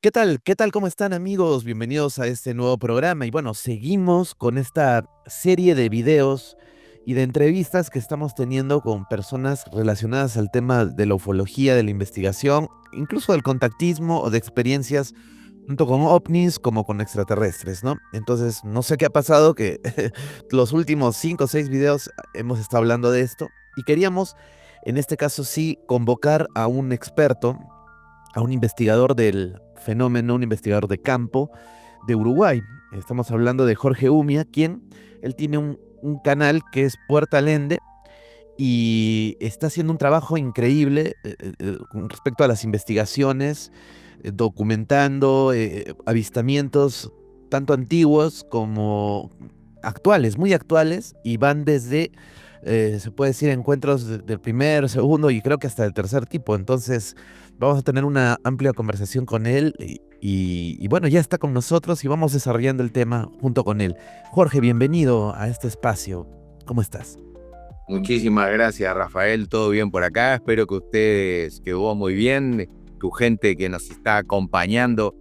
¿Qué tal? ¿Qué tal? ¿Cómo están, amigos? Bienvenidos a este nuevo programa. Y bueno, seguimos con esta serie de videos y de entrevistas que estamos teniendo con personas relacionadas al tema de la ufología, de la investigación, incluso del contactismo o de experiencias tanto con ovnis como con extraterrestres, ¿no? Entonces, no sé qué ha pasado, que los últimos 5 o 6 videos hemos estado hablando de esto y queríamos, en este caso sí, convocar a un experto, a un investigador del fenómeno, un investigador de campo de Uruguay. Estamos hablando de Jorge Umia, quien él tiene un canal que es Puerta Lende y está haciendo un trabajo increíble con respecto a las investigaciones, documentando avistamientos tanto antiguos como actuales, muy actuales, y van desde, se puede decir, encuentros del primer, segundo y creo que hasta del tercer tipo. Entonces, vamos a tener una amplia conversación con él y bueno, ya está con nosotros y vamos desarrollando el tema junto con él. Jorge, bienvenido a este espacio. ¿Cómo estás? Muchísimas gracias, Rafael. Todo bien por acá. Espero que ustedes, que vos muy bien, tu gente que nos está acompañando,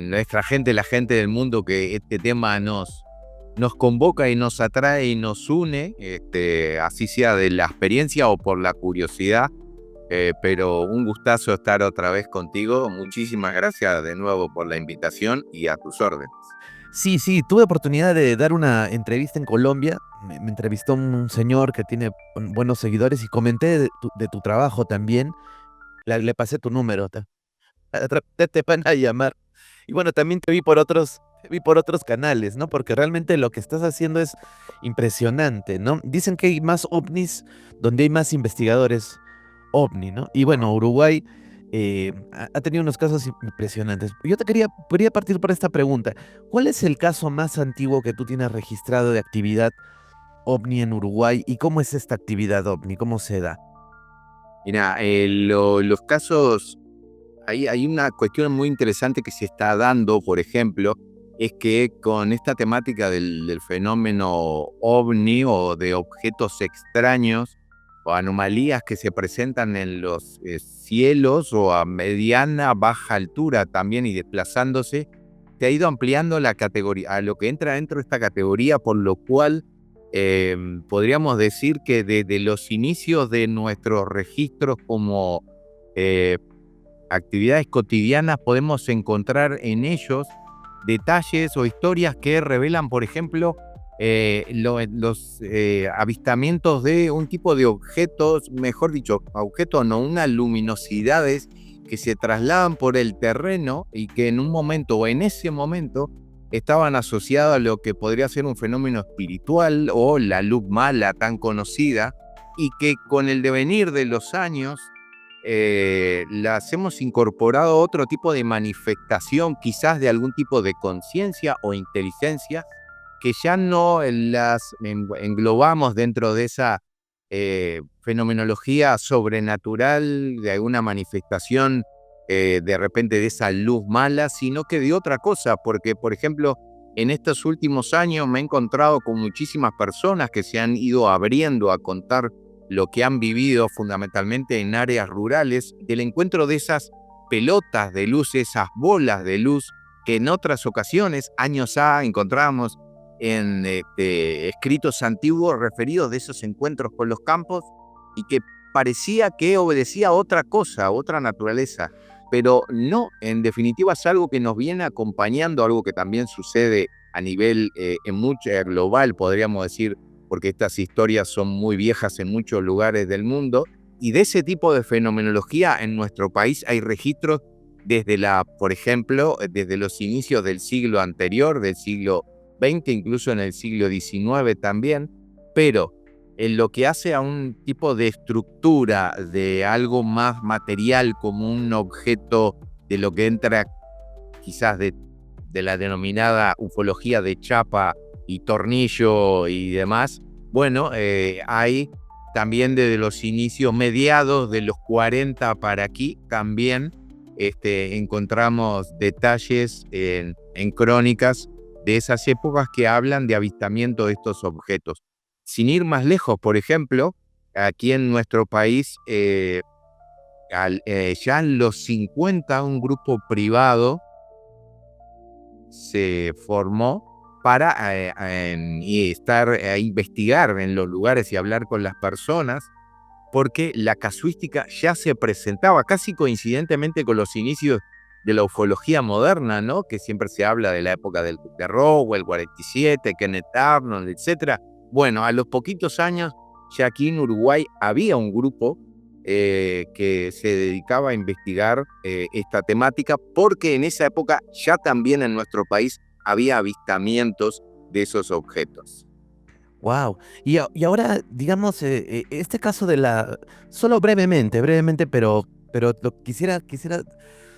nuestra gente, la gente del mundo, que este tema nos convoca y nos atrae y nos une, así sea de la experiencia o por la curiosidad. Pero un gustazo estar otra vez contigo. Muchísimas gracias de nuevo por la invitación y a tus órdenes. Sí, sí, tuve oportunidad de dar una entrevista en Colombia. Me entrevistó un señor que tiene buenos seguidores y comenté de tu trabajo también. Le pasé tu número. Te van a llamar. Y bueno, también te vi por otros canales, ¿no? Porque realmente lo que estás haciendo es impresionante, ¿no? Dicen que hay más ovnis donde hay más investigadores ovni, ¿no? Y bueno, Uruguay ha tenido unos casos impresionantes. Yo quería partir por esta pregunta. ¿Cuál es el caso más antiguo que tú tienes registrado de actividad ovni en Uruguay y cómo es esta actividad ovni? ¿Cómo se da? Mira, los casos. Hay una cuestión muy interesante que se está dando, por ejemplo, es que con esta temática del fenómeno ovni o de objetos extraños o anomalías que se presentan en los cielos o a mediana, baja altura también y desplazándose, se ha ido ampliando la categoría, a lo que entra dentro de esta categoría, por lo cual podríamos decir que desde los inicios de nuestros registros como eh, actividades cotidianas podemos encontrar en ellos detalles o historias que revelan, por ejemplo, los avistamientos de un tipo de objetos, mejor dicho, objetos no, unas luminosidades que se trasladan por el terreno y que en un momento o en ese momento estaban asociadas a lo que podría ser un fenómeno espiritual o la luz mala tan conocida, y que con el devenir de los años las hemos incorporado a otro tipo de manifestación, quizás de algún tipo de conciencia o inteligencia, que ya no las englobamos dentro de esa fenomenología sobrenatural, de alguna manifestación de repente de esa luz mala, sino que de otra cosa, porque por ejemplo, en estos últimos años me he encontrado con muchísimas personas que se han ido abriendo a contar lo que han vivido fundamentalmente en áreas rurales, del encuentro de esas pelotas de luz, esas bolas de luz que en otras ocasiones, años A, encontramos en escritos antiguos referidos de esos encuentros con los campos, y que parecía que obedecía a otra cosa, a otra naturaleza, pero no, en definitiva es algo que nos viene acompañando, algo que también sucede a nivel en mucho global, podríamos decir, porque estas historias son muy viejas en muchos lugares del mundo, y de ese tipo de fenomenología en nuestro país hay registros desde por ejemplo, desde los inicios del siglo anterior, del siglo XX, incluso en el siglo XIX también, pero en lo que hace a un tipo de estructura de algo más material como un objeto de lo que entra quizás de la denominada ufología de chapa y tornillo y demás, bueno, hay también desde los inicios mediados de los 40 para aquí, también encontramos detalles en crónicas de esas épocas que hablan de avistamiento de estos objetos. Sin ir más lejos, por ejemplo, aquí en nuestro país, ya en los 50, un grupo privado se formó para investigar en los lugares y hablar con las personas, porque la casuística ya se presentaba casi coincidentemente con los inicios de la ufología moderna, ¿no? Que siempre se habla de la época de Roswell, 47, Kenneth Arnold, etc. Bueno, a los poquitos años, ya aquí en Uruguay había un grupo que se dedicaba a investigar esta temática, porque en esa época ya también en nuestro país había avistamientos de esos objetos. Wow. Y ahora, digamos, este caso de la, solo brevemente, pero quisiera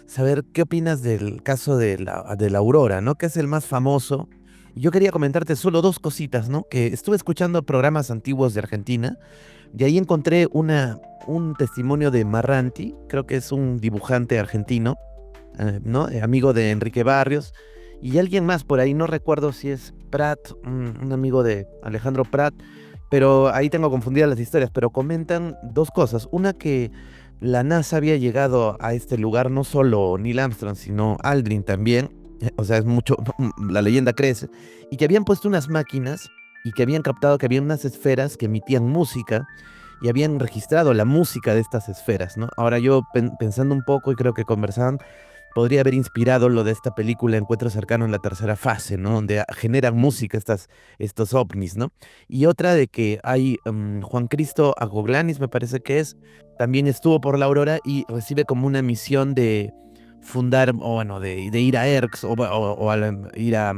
saber qué opinas del caso de la Aurora, ¿no? Que es el más famoso. Y yo quería comentarte solo dos cositas, ¿no? Que estuve escuchando programas antiguos de Argentina y ahí encontré un testimonio de Marranti, creo que es un dibujante argentino, ¿no? Amigo de Enrique Barrios, y alguien más por ahí, no recuerdo si es Prat, un amigo de Alejandro Prat, pero ahí tengo confundidas las historias, pero comentan dos cosas. Una, que la NASA había llegado a este lugar, no solo Neil Armstrong, sino Aldrin también, o sea, es mucho, la leyenda crece, y que habían puesto unas máquinas y que habían captado que había unas esferas que emitían música y habían registrado la música de estas esferas, ¿no? Ahora yo pensando un poco y creo que conversaban, podría haber inspirado lo de esta película Encuentro cercano en la tercera fase, ¿no? Donde generan música estos ovnis, ¿no? Y otra de que hay Juan Cristo Agoglanis, me parece que es, también estuvo por la Aurora y recibe como una misión de fundar, o bueno, de ir a ERX ir a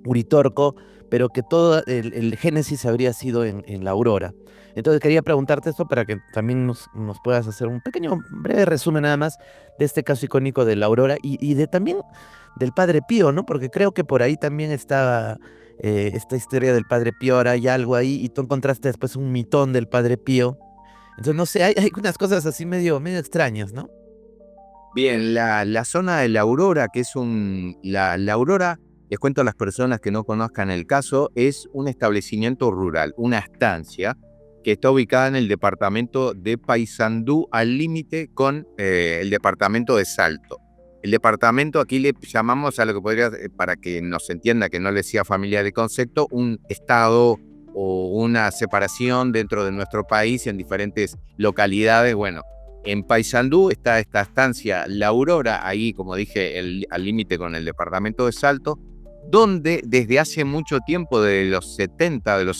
Uritorco, pero que todo el génesis habría sido en la Aurora. Entonces quería preguntarte esto para que también nos puedas hacer un pequeño, breve resumen nada más de este caso icónico de la Aurora y de también del Padre Pío, ¿no? Porque creo que por ahí también está esta historia del Padre Pío, ahora hay algo ahí y tú encontraste después un mitón del Padre Pío. Entonces, no sé, hay unas cosas así medio extrañas, ¿no? Bien, la zona de la Aurora, que es la Aurora, les cuento a las personas que no conozcan el caso, es un establecimiento rural, una estancia que está ubicada en el departamento de Paysandú, al límite con el departamento de Salto. El departamento, aquí le llamamos a lo que podría, para que nos entienda, que no le sea familiar el concepto, un estado o una separación dentro de nuestro país en diferentes localidades. Bueno, en Paysandú está esta estancia La Aurora, ahí, como dije, al límite con el departamento de Salto, donde desde hace mucho tiempo, de los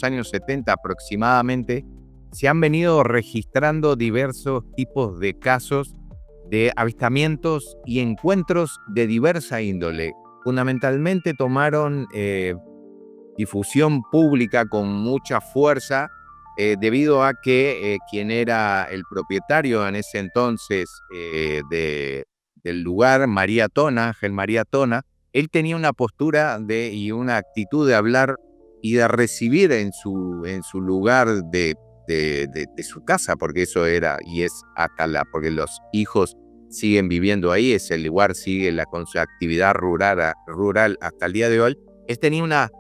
años 70 aproximadamente, se han venido registrando diversos tipos de casos de avistamientos y encuentros de diversa índole. Fundamentalmente tomaron difusión pública con mucha fuerza, debido a que quien era el propietario en ese entonces del lugar, María Tona, Ángel María Tona, él tenía una postura y una actitud de hablar y de recibir en su lugar de su casa, porque eso era y es porque los hijos siguen viviendo ahí, ese lugar sigue con su actividad rural hasta el día de hoy. Él tenía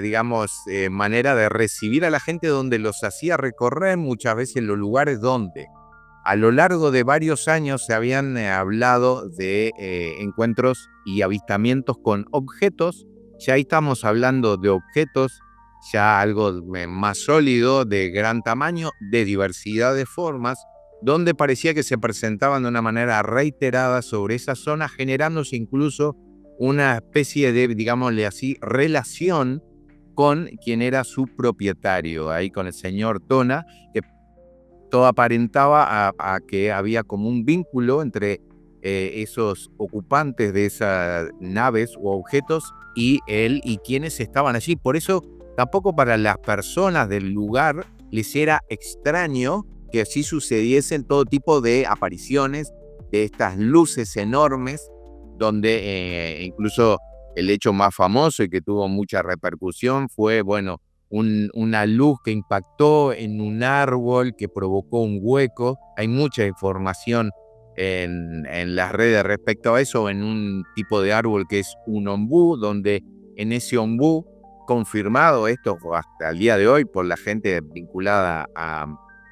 digamos, manera de recibir a la gente, donde los hacía recorrer muchas veces los lugares donde a lo largo de varios años se habían hablado de encuentros y avistamientos con objetos. Ya ahí estamos hablando de objetos, ya algo más sólido, de gran tamaño, de diversidad de formas, donde parecía que se presentaban de una manera reiterada sobre esa zona, generándose incluso una especie de, digámosle así, relación con quien era su propietario, ahí con el señor Tona, que todo aparentaba a que había como un vínculo entre esos ocupantes de esas naves u objetos y él y quienes estaban allí. Por eso tampoco para las personas del lugar les era extraño que así sucediesen todo tipo de apariciones de estas luces enormes, donde incluso el hecho más famoso y que tuvo mucha repercusión fue, bueno, una luz que impactó en un árbol que provocó un hueco. Hay mucha información en las redes respecto a eso, en un tipo de árbol que es un ombú, donde en ese ombú, confirmado esto hasta el día de hoy por la gente vinculada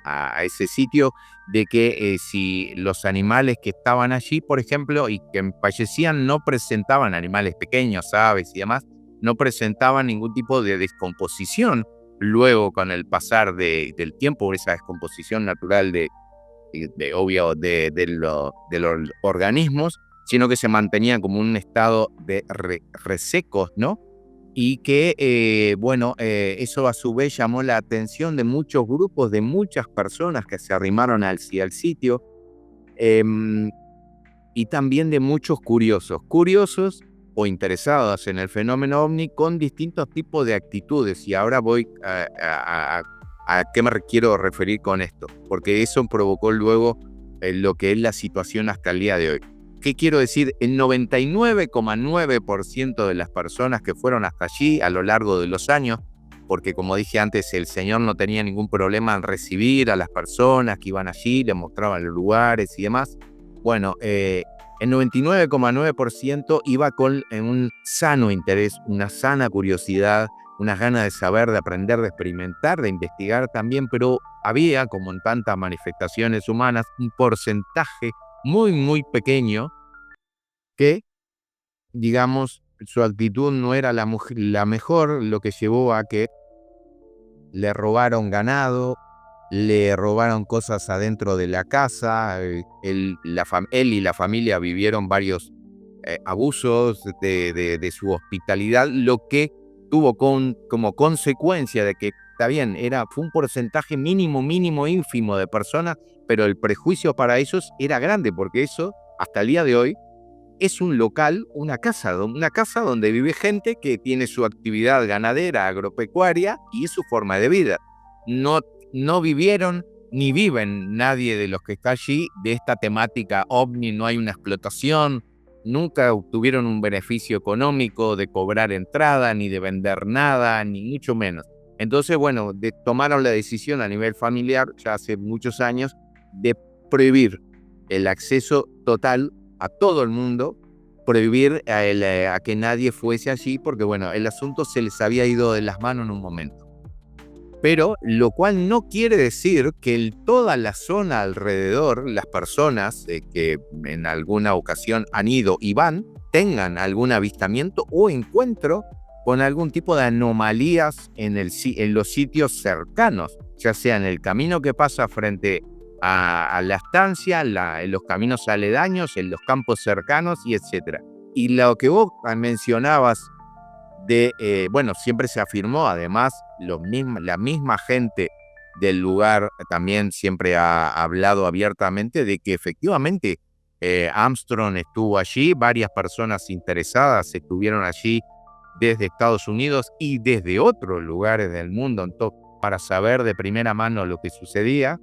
a ese sitio, de que si los animales que estaban allí, por ejemplo, y que fallecían, no presentaban, animales pequeños, aves y demás, no presentaban ningún tipo de descomposición luego con el pasar del tiempo, esa descomposición natural obvio de los organismos, sino que se mantenían como un estado de resecos, ¿no? Y que, eso a su vez llamó la atención de muchos grupos, de muchas personas que se arrimaron al sitio, em, y también de muchos curiosos o interesados en el fenómeno ovni con distintos tipos de actitudes. Y ahora voy a qué me quiero referir con esto, porque eso provocó luego lo que es la situación hasta el día de hoy. ¿Qué quiero decir? El 99,9% de las personas que fueron hasta allí a lo largo de los años, porque como dije antes, el señor no tenía ningún problema en recibir a las personas que iban allí, le mostraban los lugares y demás. Bueno, el 99,9% iba con un sano interés, una sana curiosidad, unas ganas de saber, de aprender, de experimentar, de investigar también, pero había, como en tantas manifestaciones humanas, un porcentaje muy, muy pequeño que, digamos, su actitud no era la mejor, lo que llevó a que le robaron ganado, le robaron cosas adentro de la casa, él y la familia vivieron varios abusos de su hospitalidad, lo que tuvo como consecuencia de que, está bien, fue un porcentaje mínimo, ínfimo de personas, pero el prejuicio para ellos era grande, porque eso, hasta el día de hoy, es un local, una casa donde vive gente que tiene su actividad ganadera, agropecuaria y es su forma de vida. No, no vivieron ni viven nadie de los que está allí de esta temática ovni, no hay una explotación, nunca obtuvieron un beneficio económico de cobrar entrada, ni de vender nada, ni mucho menos. Entonces, bueno, tomaron la decisión a nivel familiar, ya hace muchos años, de prohibir el acceso total a todo el mundo, prohibir a que nadie fuese allí, porque bueno, el asunto se les había ido de las manos en un momento. Pero lo cual no quiere decir que toda la zona alrededor, las personas que en alguna ocasión han ido y van, tengan algún avistamiento o encuentro con algún tipo de anomalías en los sitios cercanos, ya sea en el camino que pasa frente a la estancia, en los caminos aledaños, en los campos cercanos y etc. Y lo que vos mencionabas siempre se afirmó, además, la misma gente del lugar también siempre ha hablado abiertamente de que efectivamente Armstrong estuvo allí, varias personas interesadas estuvieron allí desde Estados Unidos y desde otros lugares del mundo para saber de primera mano lo que sucedía.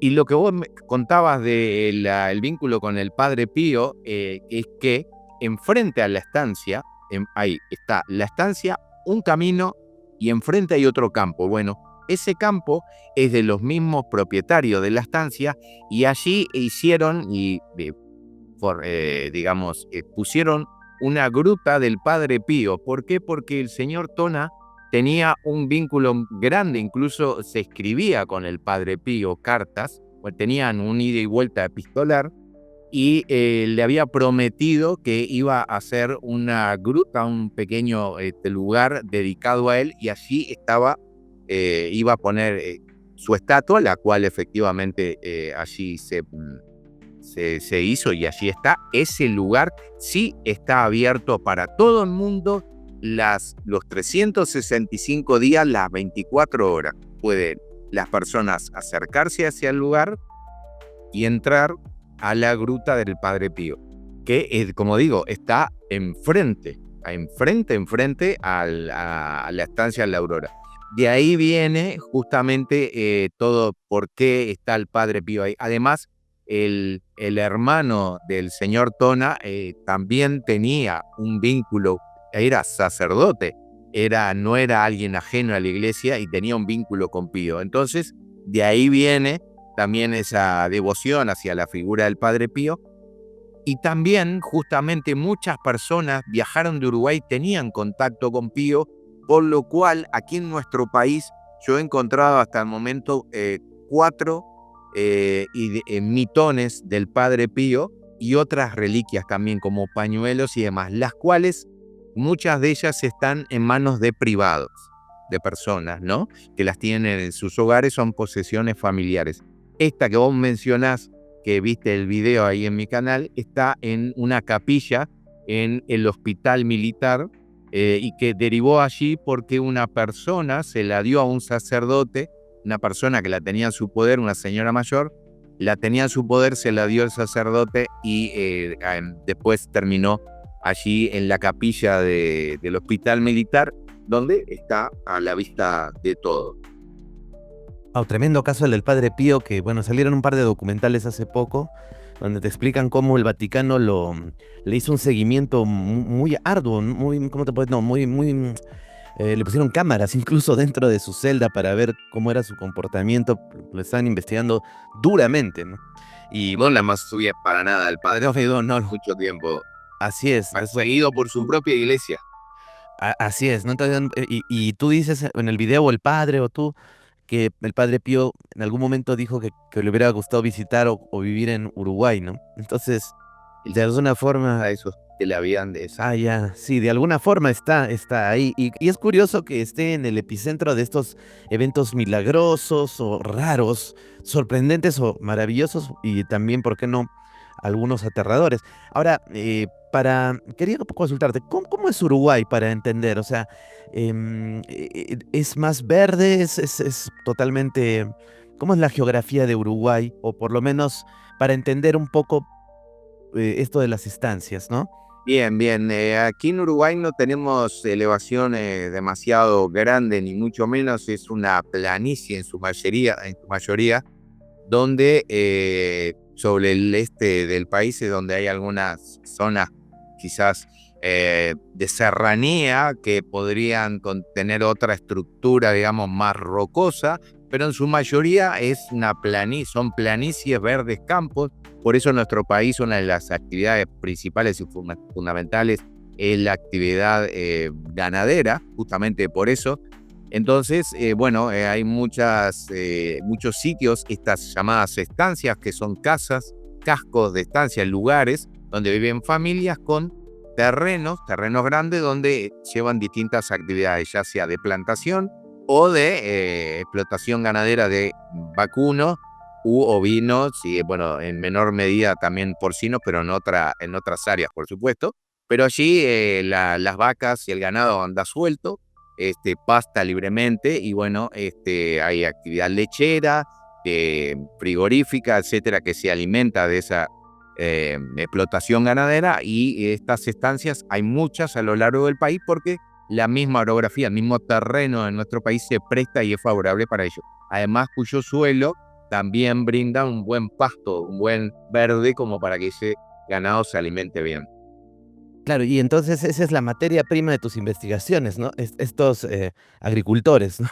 Y lo que vos me contabas del vínculo con el Padre Pío es que enfrente a la estancia, ahí está la estancia, un camino y enfrente hay otro campo. Bueno, ese campo es de los mismos propietarios de la estancia y allí hicieron pusieron una gruta del Padre Pío. ¿Por qué? Porque el señor Tona tenía un vínculo grande, incluso se escribía con el Padre Pío cartas, pues tenían un ida y vuelta epistolar, y le había prometido que iba a hacer una gruta, un pequeño lugar dedicado a él, y allí iba a poner su estatua, la cual efectivamente allí se hizo y allí está. Ese lugar sí está abierto para todo el mundo los 365 días, las 24 horas. Pueden las personas acercarse hacia el lugar y entrar a la gruta del Padre Pío, que, como digo, está enfrente a la estancia de la Aurora. De ahí viene justamente todo por qué está el Padre Pío ahí. Además, el hermano del señor Tona también tenía un vínculo, era sacerdote, no era alguien ajeno a la iglesia y tenía un vínculo con Pío. Entonces, de ahí viene también esa devoción hacia la figura del Padre Pío. Y también, justamente, muchas personas viajaron de Uruguay, tenían contacto con Pío, por lo cual aquí en nuestro país yo he encontrado hasta el momento 4 mitones del Padre Pío y otras reliquias también como pañuelos y demás, las cuales muchas de ellas están en manos de privados, de personas, ¿no? Que las tienen en sus hogares, son posesiones familiares. Esta que vos mencionás, que viste el video ahí en mi canal, está en una capilla en el hospital militar y que derivó allí porque una persona se la dio a un sacerdote, una persona que la tenía en su poder, una señora mayor, la tenía en su poder, se la dio el sacerdote y después terminó allí en la capilla del hospital militar, donde está a la vista de todo. Tremendo caso el del Padre Pío, que bueno, salieron un par de documentales hace poco, donde te explican cómo el Vaticano le hizo un seguimiento muy arduo, muy, ¿cómo te puedes? No, le pusieron cámaras incluso dentro de su celda para ver cómo era su comportamiento, lo estaban investigando duramente, ¿no? Y no la más subía para nada, el Padre Pío no mucho tiempo. Así es. Perseguido por su propia iglesia. Así es, ¿no? Entonces, y tú dices en el video, o el padre, o tú, que el Padre Pío en algún momento dijo que le hubiera gustado visitar o vivir en Uruguay, ¿no? Entonces, de alguna forma... A esos que le habían de esa. ya, sí, de alguna forma está ahí. Y es curioso que esté en el epicentro de estos eventos milagrosos o raros, sorprendentes o maravillosos, y también, ¿por qué no?, algunos aterradores. Ahora, quería consultarte, ¿cómo es Uruguay para entender? O sea, ¿es más verde? ¿Es totalmente... ¿Cómo es la geografía de Uruguay? O por lo menos para entender un poco esto de las estancias, ¿no? Bien, bien. Aquí en Uruguay no tenemos elevaciones demasiado grandes, ni mucho menos. Es una planicie en su mayoría, donde sobre el este del país es donde hay algunas zonas quizás de serranía que podrían contener otra estructura, digamos, más rocosa, pero en su mayoría son planicies, verdes campos. Por eso en nuestro país una de las actividades principales y fundamentales es la actividad ganadera, justamente por eso. Entonces, hay muchos sitios, estas llamadas estancias, que son casas, cascos de estancias, lugares donde viven familias con terrenos grandes donde llevan distintas actividades, ya sea de plantación o de explotación ganadera de vacunos u ovinos y, en menor medida también porcinos, pero en otras áreas, por supuesto. Pero allí las vacas y el ganado anda suelto, pasta libremente y hay actividad lechera, frigorífica, etcétera, que se alimenta de esa explotación ganadera, y estas estancias hay muchas a lo largo del país porque la misma orografía, el mismo terreno en nuestro país se presta y es favorable para ello. Además, cuyo suelo también brinda un buen pasto, un buen verde como para que ese ganado se alimente bien. Claro, y entonces esa es la materia prima de tus investigaciones, ¿no? Estos agricultores, ¿no?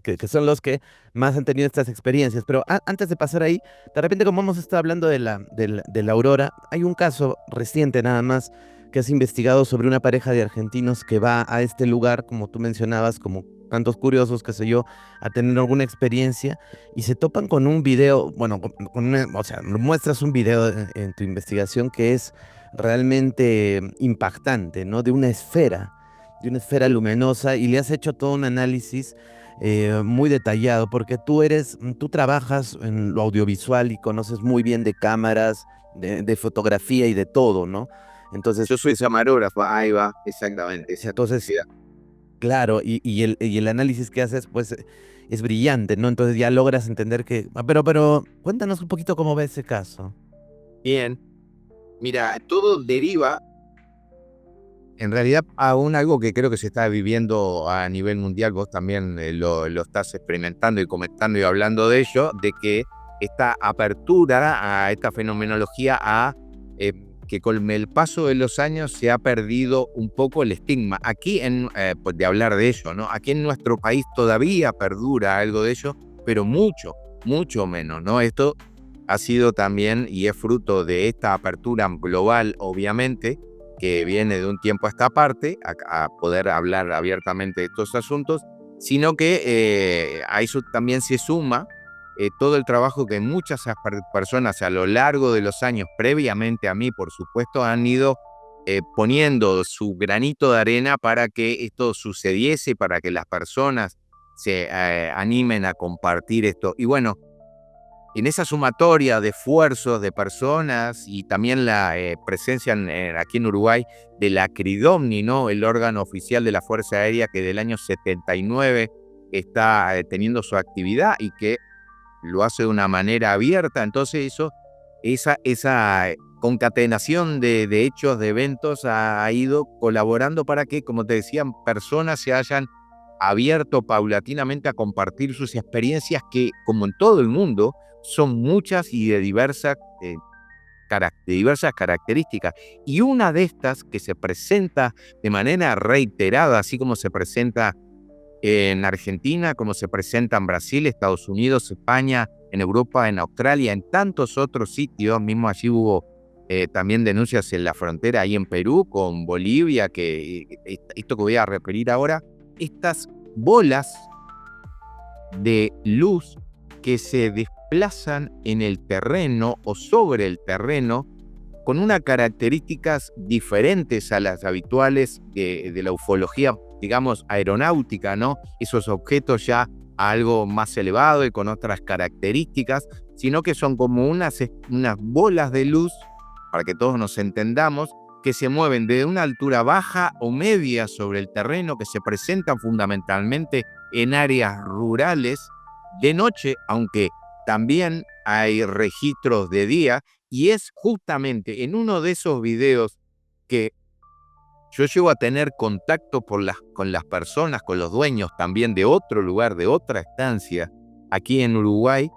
Que son los que más han tenido estas experiencias. Pero antes de pasar ahí, de repente, como hemos estado hablando de la aurora, hay un caso reciente nada más que has investigado sobre una pareja de argentinos que va a este lugar, como tú mencionabas, como tantos curiosos, qué sé yo, a tener alguna experiencia, y se topan con un video, bueno, o sea, muestras un video en tu investigación que es realmente impactante, ¿no? De una esfera luminosa, y le has hecho todo un análisis muy detallado, porque tú trabajas en lo audiovisual y conoces muy bien de cámaras, de fotografía y de todo, ¿no? Entonces, Yo soy camarógrafo, ahí va, exactamente. entonces, claro, y el análisis que haces, pues, es brillante, ¿no? Entonces ya logras entender que... Pero cuéntanos un poquito cómo ves ese caso. Bien, mira, todo deriva en realidad aún algo que creo que se está viviendo a nivel mundial. Vos también lo estás experimentando y comentando y hablando de ello, de que esta apertura a esta fenomenología que con el paso de los años se ha perdido un poco el estigma. Aquí, pues de hablar de ello, ¿no? Aquí en nuestro país todavía perdura algo de ello, pero mucho, mucho menos, ¿no? Esto ha sido también y es fruto de esta apertura global, obviamente, que viene de un tiempo a esta parte, a poder hablar abiertamente de estos asuntos, sino que a eso también se suma todo el trabajo que muchas personas a lo largo de los años, previamente a mí, por supuesto, han ido poniendo su granito de arena para que esto sucediese, para que las personas se animen a compartir esto. Y bueno, en esa sumatoria de esfuerzos de personas y también la presencia aquí en Uruguay de la CRIDOMNI, ¿no? El órgano oficial de la Fuerza Aérea que del año 79 está teniendo su actividad y que lo hace de una manera abierta. Entonces esa concatenación de hechos, de eventos, ha ido colaborando para que, como te decían, personas se hayan abierto paulatinamente a compartir sus experiencias que, como en todo el mundo, son muchas y de diversas características. Y una de estas que se presenta de manera reiterada, así como se presenta en Argentina, como se presenta en Brasil, Estados Unidos, España, en Europa, en Australia, en tantos otros sitios. Mismo allí hubo también denuncias en la frontera, ahí en Perú, con Bolivia, que esto que voy a referir ahora, estas bolas de luz que se desplazan en el terreno o sobre el terreno con unas características diferentes a las habituales de la ufología, digamos, aeronáutica, ¿no? Esos objetos ya a algo más elevado y con otras características, sino que son como unas bolas de luz, para que todos nos entendamos, que se mueven de una altura baja o media sobre el terreno, que se presentan fundamentalmente en áreas rurales de noche, aunque también hay registros de día, y es justamente en uno de esos videos que yo llego a tener contacto con las personas, con los dueños también de otro lugar, de otra estancia, aquí en Uruguay,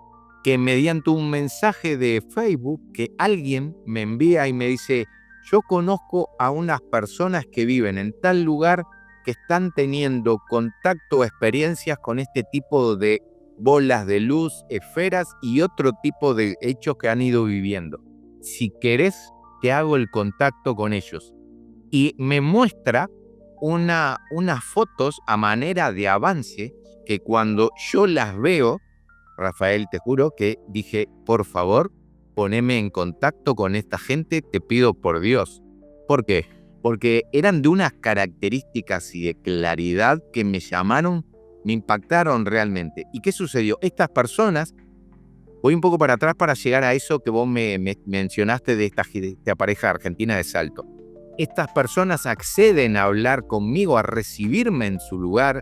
que mediante un mensaje de Facebook que alguien me envía y me dice: yo conozco a unas personas que viven en tal lugar que están teniendo contacto o experiencias con este tipo de bolas de luz, esferas y otro tipo de hechos que han ido viviendo. Si querés, te hago el contacto con ellos. Y me muestra unas fotos a manera de avance que cuando yo las veo, Rafael, te juro que dije: por favor, poneme en contacto con esta gente, te pido por Dios. ¿Por qué? Porque eran de unas características y de claridad que me llamaron, me impactaron realmente. ¿Y qué sucedió? Estas personas, voy un poco para atrás para llegar a eso que vos me mencionaste de esta pareja argentina de Salto. Estas personas acceden a hablar conmigo, a recibirme en su lugar,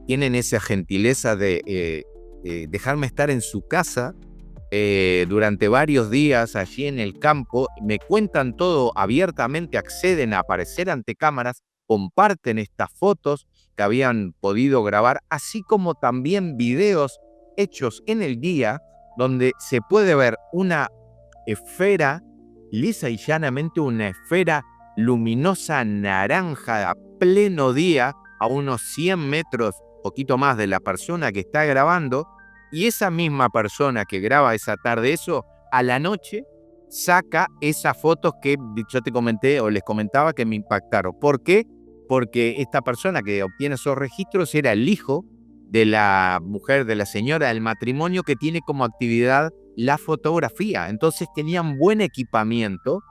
tienen esa gentileza de dejarme estar en su casa durante varios días allí en el campo, me cuentan todo abiertamente, acceden a aparecer ante cámaras, comparten estas fotos que habían podido grabar, así como también videos hechos en el día, donde se puede ver una esfera, lisa y llanamente una esfera luminosa naranja a pleno día, a unos 100 metros, poquito más de la persona que está grabando, y esa misma persona que graba esa tarde eso, a la noche saca esas fotos que yo te comenté o les comentaba que me impactaron. ¿Por qué? Porque esta persona que obtiene esos registros era el hijo de la mujer, de la señora del matrimonio, que tiene como actividad la fotografía. Entonces tenían buen equipamiento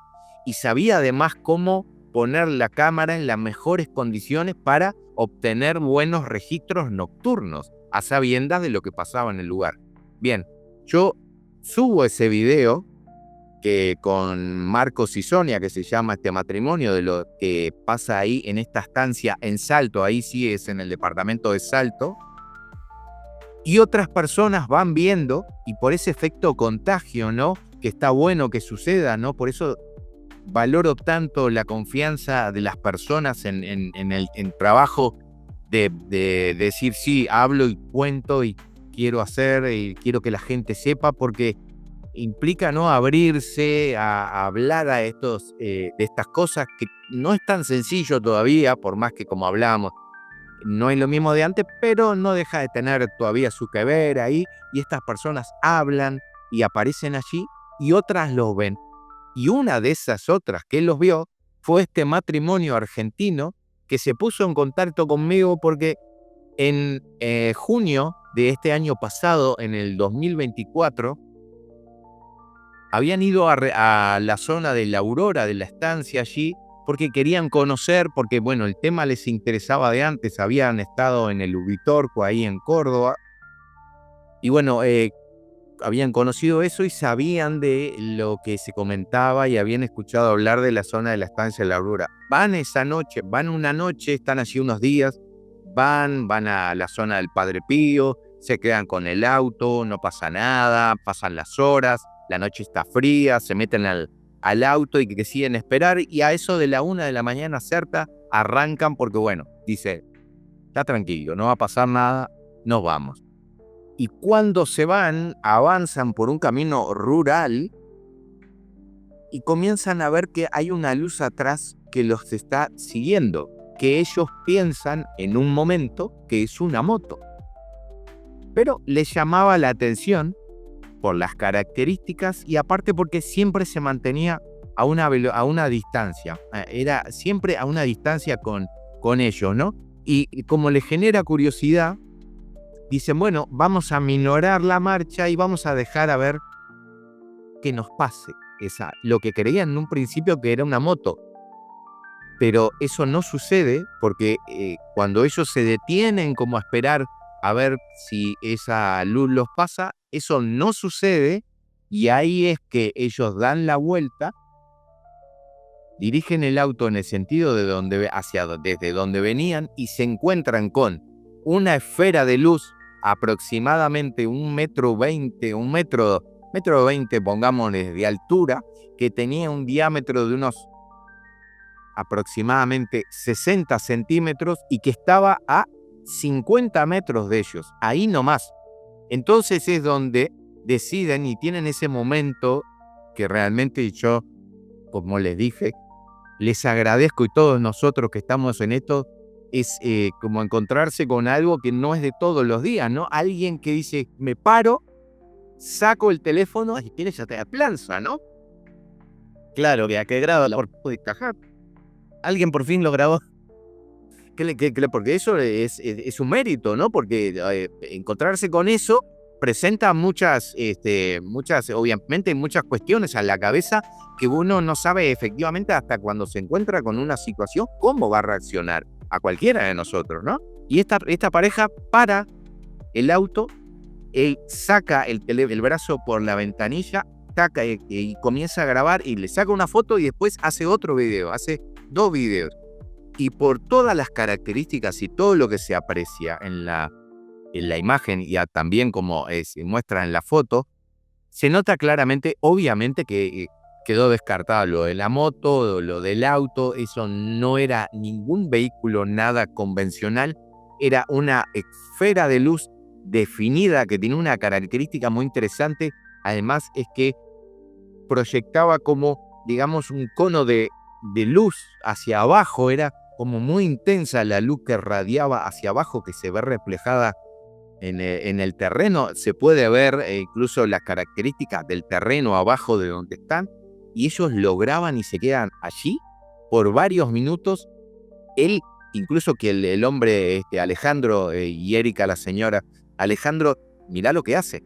y sabía además cómo poner la cámara en las mejores condiciones para obtener buenos registros nocturnos, a sabiendas de lo que pasaba en el lugar. Bien, yo subo ese video que con Marcos y Sonia, que se llama este matrimonio, de lo que pasa ahí en esta estancia en Salto, ahí sí es en el departamento de Salto, y otras personas van viendo, y por ese efecto contagio, ¿no? Que está bueno que suceda, ¿no? Por eso valoro tanto la confianza de las personas en el trabajo de decir: sí, hablo y cuento y quiero hacer y quiero que la gente sepa, porque implica, ¿no?, abrirse a hablar de estas cosas que no es tan sencillo todavía, por más que, como hablábamos, no es lo mismo de antes, pero no deja de tener todavía su que ver ahí, y estas personas hablan y aparecen allí y otras los ven. Y una de esas otras que los vio fue este matrimonio argentino que se puso en contacto conmigo porque en junio de este año pasado, en el 2024, habían ido a la zona de la Aurora, de la estancia allí, porque querían conocer, porque bueno, el tema les interesaba de antes, habían estado en el Ubitorco, ahí en Córdoba, y bueno, habían conocido eso y sabían de lo que se comentaba y habían escuchado hablar de la zona de la estancia de la Aurora. Van esa noche, van una noche, están allí unos días, van a la zona del Padre Pío, se quedan con el auto, no pasa nada, pasan las horas, la noche está fría, se meten al auto y que deciden esperar, y a eso de la 1 de la mañana cerca arrancan porque bueno, dice, está tranquilo, no va a pasar nada, nos vamos. Y cuando se van, avanzan por un camino rural y comienzan a ver que hay una luz atrás que los está siguiendo, que ellos piensan en un momento que es una moto. Pero les llamaba la atención por las características y aparte porque siempre se mantenía a una distancia. Era siempre a una distancia con ellos, ¿no? Y como les genera curiosidad, dicen, bueno, vamos a minorar la marcha y vamos a dejar a ver qué nos pase. Lo que creían en un principio que era una moto. Pero eso no sucede porque cuando ellos se detienen como a esperar a ver si esa luz los pasa, eso no sucede y ahí es que ellos dan la vuelta, dirigen el auto en el sentido desde donde venían y se encuentran con una esfera de luz aproximadamente 1,20 m, 1,20 m, pongámosle, de altura, que tenía un diámetro de unos aproximadamente 60 centímetros y que estaba a 50 metros de ellos, ahí nomás. Entonces es donde deciden y tienen ese momento que realmente yo, como les dije, les agradezco, y todos nosotros que estamos en esto, es como encontrarse con algo que no es de todos los días, ¿no? Alguien que dice, me paro, saco el teléfono y tienes ya te aplanza, ¿no? Claro, que a qué grado Por descajar. alguien por fin lo grabó. Porque eso es un mérito, ¿no? Porque encontrarse con eso presenta muchas, obviamente, muchas cuestiones a la cabeza que uno no sabe efectivamente hasta cuando se encuentra con una situación cómo va a reaccionar a cualquiera de nosotros, ¿no? Y esta pareja para el auto, él saca el brazo por la ventanilla, saca y comienza a grabar y le saca una foto y después hace otro video, hace 2 videos. Y por todas las características y todo lo que se aprecia en la imagen y también como se muestra en la foto, se nota claramente, obviamente, que quedó descartado lo de la moto, lo del auto. Eso no era ningún vehículo, nada convencional. Era una esfera de luz definida que tiene una característica muy interesante. Además es que proyectaba como, digamos, un cono de luz hacia abajo. Era como muy intensa la luz que radiaba hacia abajo, que se ve reflejada en el terreno. Se puede ver incluso las características del terreno abajo de donde están, y ellos lo graban y se quedan allí por varios minutos. Él, incluso que el hombre, Alejandro, y Erika, la señora, Alejandro, mirá lo que hace.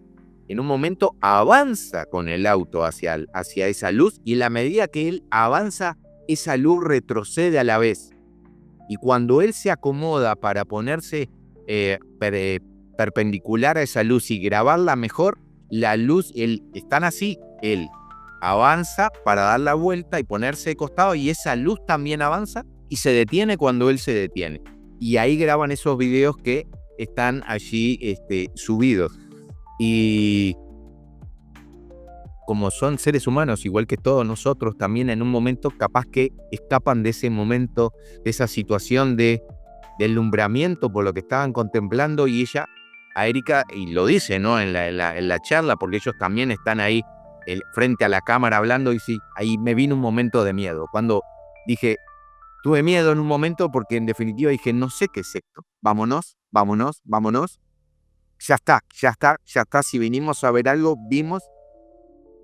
En un momento avanza con el auto hacia esa luz, y en la medida que él avanza, esa luz retrocede a la vez. Y cuando él se acomoda para ponerse perpendicular a esa luz y grabarla mejor, la luz, están así, él avanza para dar la vuelta y ponerse de costado, y esa luz también avanza y se detiene cuando él se detiene. Y ahí graban esos videos que están allí subidos. Y como son seres humanos, igual que todos nosotros, también en un momento capaz que escapan de ese momento, de esa situación de deslumbramiento por lo que estaban contemplando, y ella, a Erika, y lo dice, ¿no? en la charla, porque ellos también están ahí frente a la cámara hablando, y sí, ahí me vino un momento de miedo. Cuando dije, tuve miedo en un momento porque en definitiva dije, no sé qué es esto, vámonos, vámonos, vámonos, ya está, ya está, ya está, si vinimos a ver algo, vimos.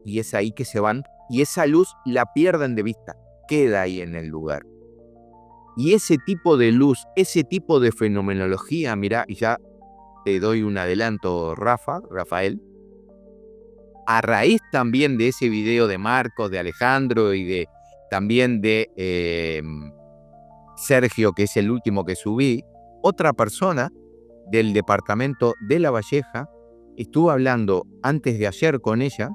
Y es ahí que se van, y esa luz la pierden de vista, queda ahí en el lugar. Y ese tipo de luz, ese tipo de fenomenología, mirá, y ya te doy un adelanto, Rafael, a raíz también de ese video de Marcos, de Alejandro y también de Sergio, que es el último que subí, otra persona del departamento de La Valleja estuvo hablando antes de ayer con ella,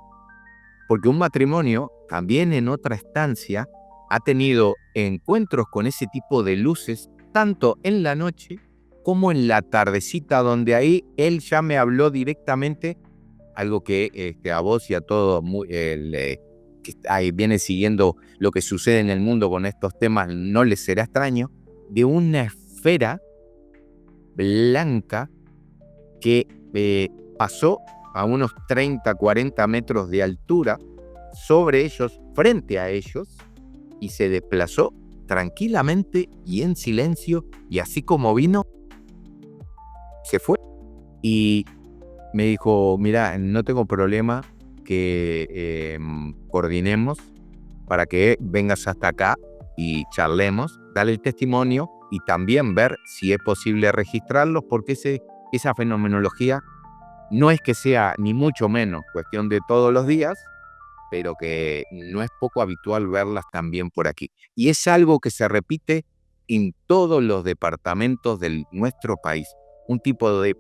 porque un matrimonio, también en otra estancia, ha tenido encuentros con ese tipo de luces, tanto en la noche como en la tardecita, donde ahí él ya me habló directamente, algo que a vos y a todos que ahí viene siguiendo lo que sucede en el mundo con estos temas no les será extraño, de una esfera blanca que pasó a unos 30, 40 metros de altura sobre ellos, frente a ellos, y se desplazó tranquilamente y en silencio, y así como vino, se fue. Y me dijo, mira, no tengo problema que coordinemos para que vengas hasta acá y charlemos, dale el testimonio y también ver si es posible registrarlos, porque esa fenomenología no es que sea ni mucho menos cuestión de todos los días, pero que no es poco habitual verlas también por aquí. Y es algo que se repite en todos los departamentos de nuestro país. Un tipo de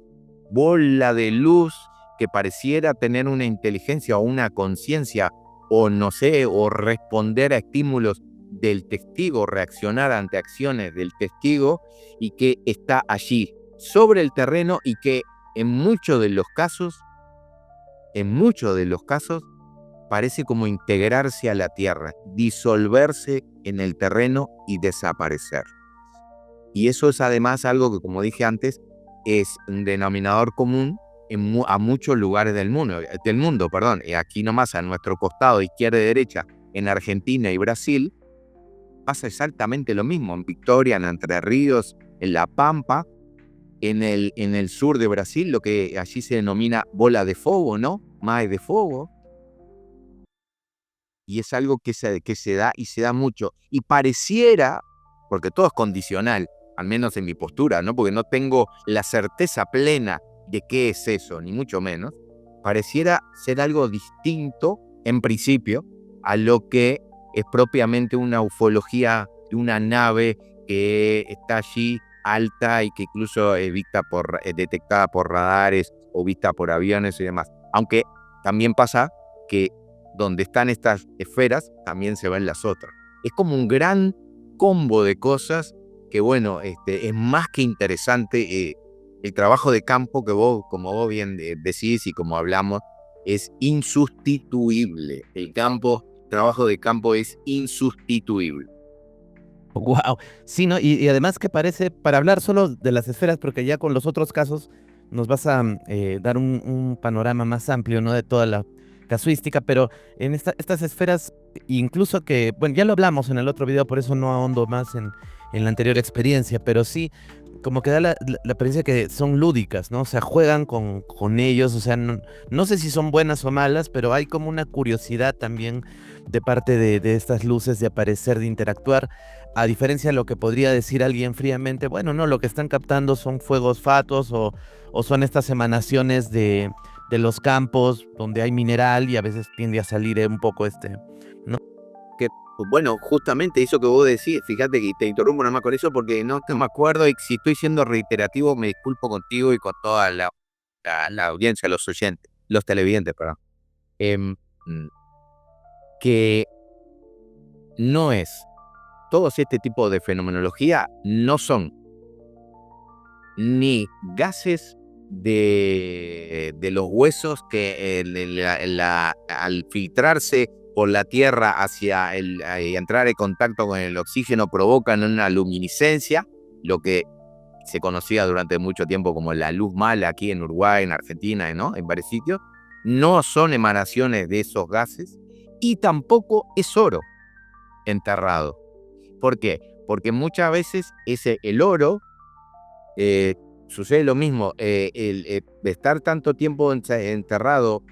bola de luz que pareciera tener una inteligencia o una conciencia, o no sé, o responder a estímulos del testigo, reaccionar ante acciones del testigo, y que está allí sobre el terreno y que en muchos de los casos, parece como integrarse a la tierra, disolverse en el terreno y desaparecer. Y eso es además algo que, como dije antes, es un denominador común a muchos lugares del mundo, y aquí nomás a nuestro costado, izquierda y derecha, en Argentina y Brasil, pasa exactamente lo mismo, en Victoria, en Entre Ríos, en La Pampa, en el sur de Brasil, lo que allí se denomina bola de fuego, ¿no? Maes de fuego. Y es algo que se da y se da mucho. Y pareciera, porque todo es condicional, al menos en mi postura, ¿no? Porque no tengo la certeza plena de qué es eso, ni mucho menos, pareciera ser algo distinto, en principio, a lo que es propiamente una ufología de una nave que está allí alta y que incluso es detectada por radares o vista por aviones y demás. Aunque también pasa que donde están estas esferas, también se ven las otras. Es como un gran combo de cosas que, bueno, es más que interesante. El trabajo de campo que vos, como vos bien decís y como hablamos, es insustituible. El trabajo de campo es insustituible. Wow, sí, ¿no? Y además que parece, para hablar solo de las esferas, porque ya con los otros casos nos vas a dar un panorama más amplio, ¿no? De toda la casuística, pero en estas esferas, incluso que, bueno, ya lo hablamos en el otro video, por eso no ahondo más en la anterior experiencia, pero sí, como que da la apariencia que son lúdicas, ¿no? O sea, juegan con ellos, o sea, no sé si son buenas o malas, pero hay como una curiosidad también de parte de estas luces de aparecer, de interactuar. A diferencia de lo que podría decir alguien fríamente, bueno, no, lo que están captando son fuegos fatuos o son estas emanaciones de los campos donde hay mineral y a veces tiende a salir un poco ¿no? Que, bueno, justamente eso que vos decís, fíjate que te interrumpo nada más con eso porque no me acuerdo, y si estoy siendo reiterativo me disculpo contigo y con toda la audiencia, los oyentes, los televidentes, perdón. Que no es, todos este tipo de fenomenología no son ni gases de los huesos que al filtrarse por la tierra hacia entrar en contacto con el oxígeno provocan una luminiscencia, lo que se conocía durante mucho tiempo como la luz mala aquí en Uruguay, en Argentina, ¿no? En varios sitios. No son emanaciones de esos gases y tampoco es oro enterrado. ¿Por qué? Porque muchas veces el oro sucede lo mismo, estar tanto tiempo enterrado,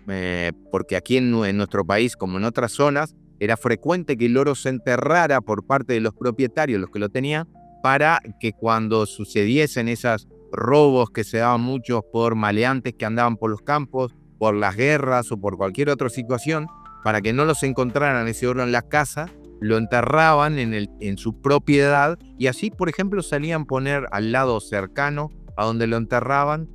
porque aquí en nuestro país, como en otras zonas, era frecuente que el oro se enterrara por parte de los propietarios, los que lo tenían, para que cuando sucediesen esas robos que se daban muchos por maleantes que andaban por los campos, por las guerras o por cualquier otra situación, para que no los encontraran ese oro en la casa, lo enterraban en su propiedad y así, por ejemplo, salían poner al lado cercano a donde lo enterraban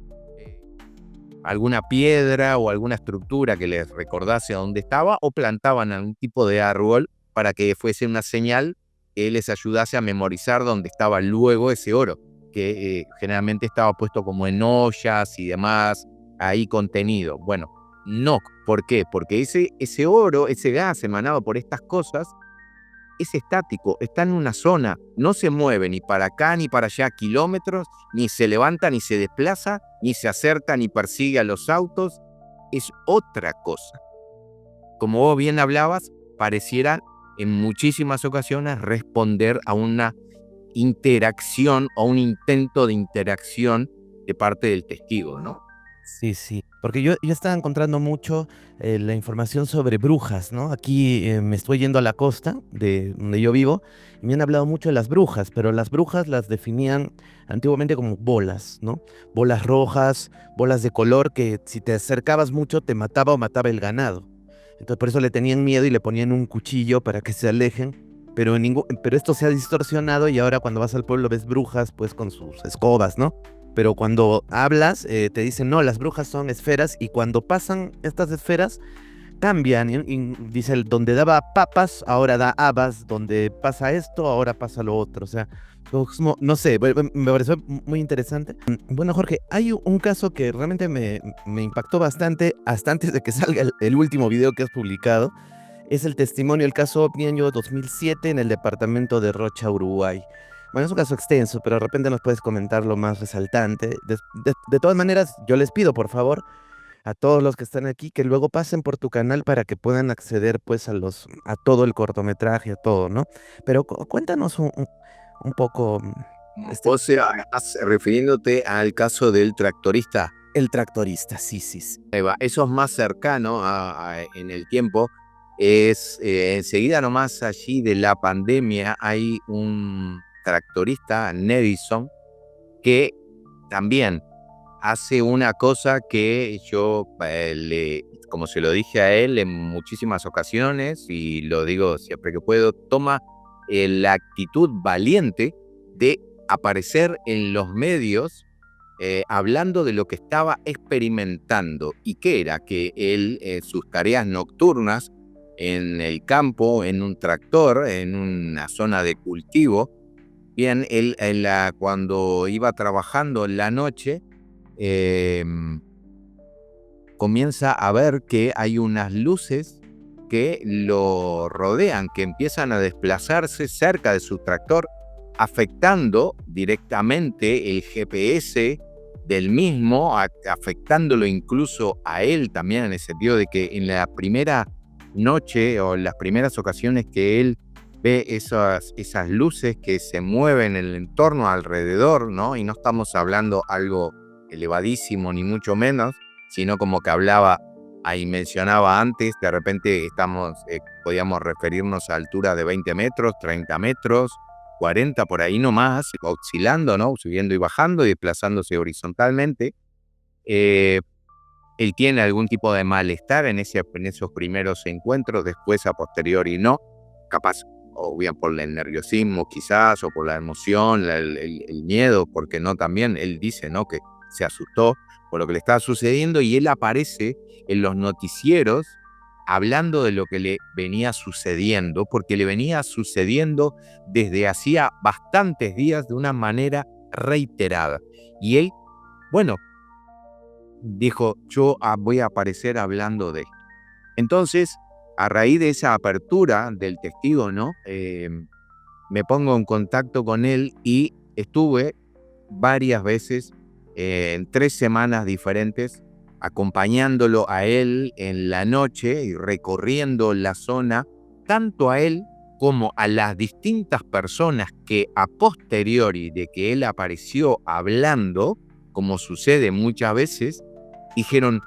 alguna piedra o alguna estructura que les recordase a dónde estaba, o plantaban algún tipo de árbol para que fuese una señal que les ayudase a memorizar dónde estaba luego ese oro, que generalmente estaba puesto como en ollas y demás, ahí contenido. Bueno, no. ¿Por qué? Porque ese oro, ese gas emanado por estas cosas, es estático, está en una zona, no se mueve ni para acá ni para allá kilómetros, ni se levanta ni se desplaza, ni se acerca ni persigue a los autos, es otra cosa. Como vos bien hablabas, pareciera en muchísimas ocasiones responder a una interacción o un intento de interacción de parte del testigo, ¿no? Sí, sí, porque yo estaba encontrando mucho la información sobre brujas, ¿no? Aquí me estoy yendo a la costa de donde yo vivo y me han hablado mucho de las brujas, pero las brujas las definían antiguamente como bolas, ¿no? Bolas rojas, bolas de color que si te acercabas mucho te mataba o mataba el ganado. Entonces por eso le tenían miedo y le ponían un cuchillo para que se alejen. Pero esto se ha distorsionado y ahora cuando vas al pueblo ves brujas pues con sus escobas, ¿no? Pero cuando hablas, te dicen, no, las brujas son esferas y cuando pasan estas esferas, cambian. Y dice, donde daba papas, ahora da habas, donde pasa esto, ahora pasa lo otro. O sea, no sé, me pareció muy interesante. Bueno, Jorge, hay un caso que realmente me impactó bastante hasta antes de que salga el último video que has publicado. Es el testimonio, el caso OVNI año 2007 en el departamento de Rocha, Uruguay. Bueno, es un caso extenso, pero de repente nos puedes comentar lo más resaltante. De todas maneras, yo les pido, por favor, a todos los que están aquí, que luego pasen por tu canal para que puedan acceder, pues, a todo el cortometraje, a todo, ¿no? Pero cuéntanos un poco, O sea, estás refiriéndote al caso del tractorista. el tractorista, sí, sí, sí. Ahí va. Eso es más cercano en el tiempo. Es enseguida nomás allí de la pandemia hay un tractorista, Nedison, que también hace una cosa que yo, como se lo dije a él en muchísimas ocasiones, y lo digo siempre que puedo, toma la actitud valiente de aparecer en los medios hablando de lo que estaba experimentando y que era que él, sus tareas nocturnas en el campo, en un tractor, en una zona de cultivo, bien, él cuando iba trabajando en la noche, eh, comienza a ver que hay unas luces que lo rodean, que empiezan a desplazarse cerca de su tractor, afectando directamente el GPS del mismo, afectándolo incluso a él también, en el sentido de que en la primera noche o en las primeras ocasiones que él ve esas luces que se mueven en el entorno alrededor, ¿no? Y no estamos hablando algo elevadísimo ni mucho menos, sino como que hablaba, ahí mencionaba antes, de repente podíamos referirnos a altura de 20 metros, 30 metros, 40 por ahí nomás, oscilando, ¿no? Subiendo y bajando y desplazándose horizontalmente. Él tiene algún tipo de malestar en esos primeros encuentros, después a posteriori no, capaz o bien por el nerviosismo quizás, o por la emoción, el miedo, porque no también, él dice, ¿no?, que se asustó por lo que le estaba sucediendo y él aparece en los noticieros hablando de lo que le venía sucediendo, porque le venía sucediendo desde hacía bastantes días de una manera reiterada. Y él, bueno, dijo, yo voy a aparecer hablando de esto. Entonces, a raíz de esa apertura del testigo, ¿no? Me pongo en contacto con él y estuve varias veces en 3 semanas diferentes acompañándolo a él en la noche y recorriendo la zona, tanto a él como a las distintas personas que a posteriori de que él apareció hablando, como sucede muchas veces, dijeron,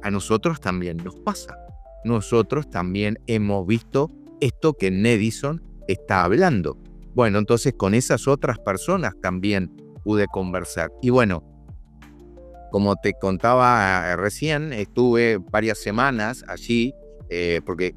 a nosotros también nos pasa. Nosotros también hemos visto esto que Nedison está hablando. Bueno, entonces con esas otras personas también pude conversar. Y bueno, como te contaba recién, estuve varias semanas allí, porque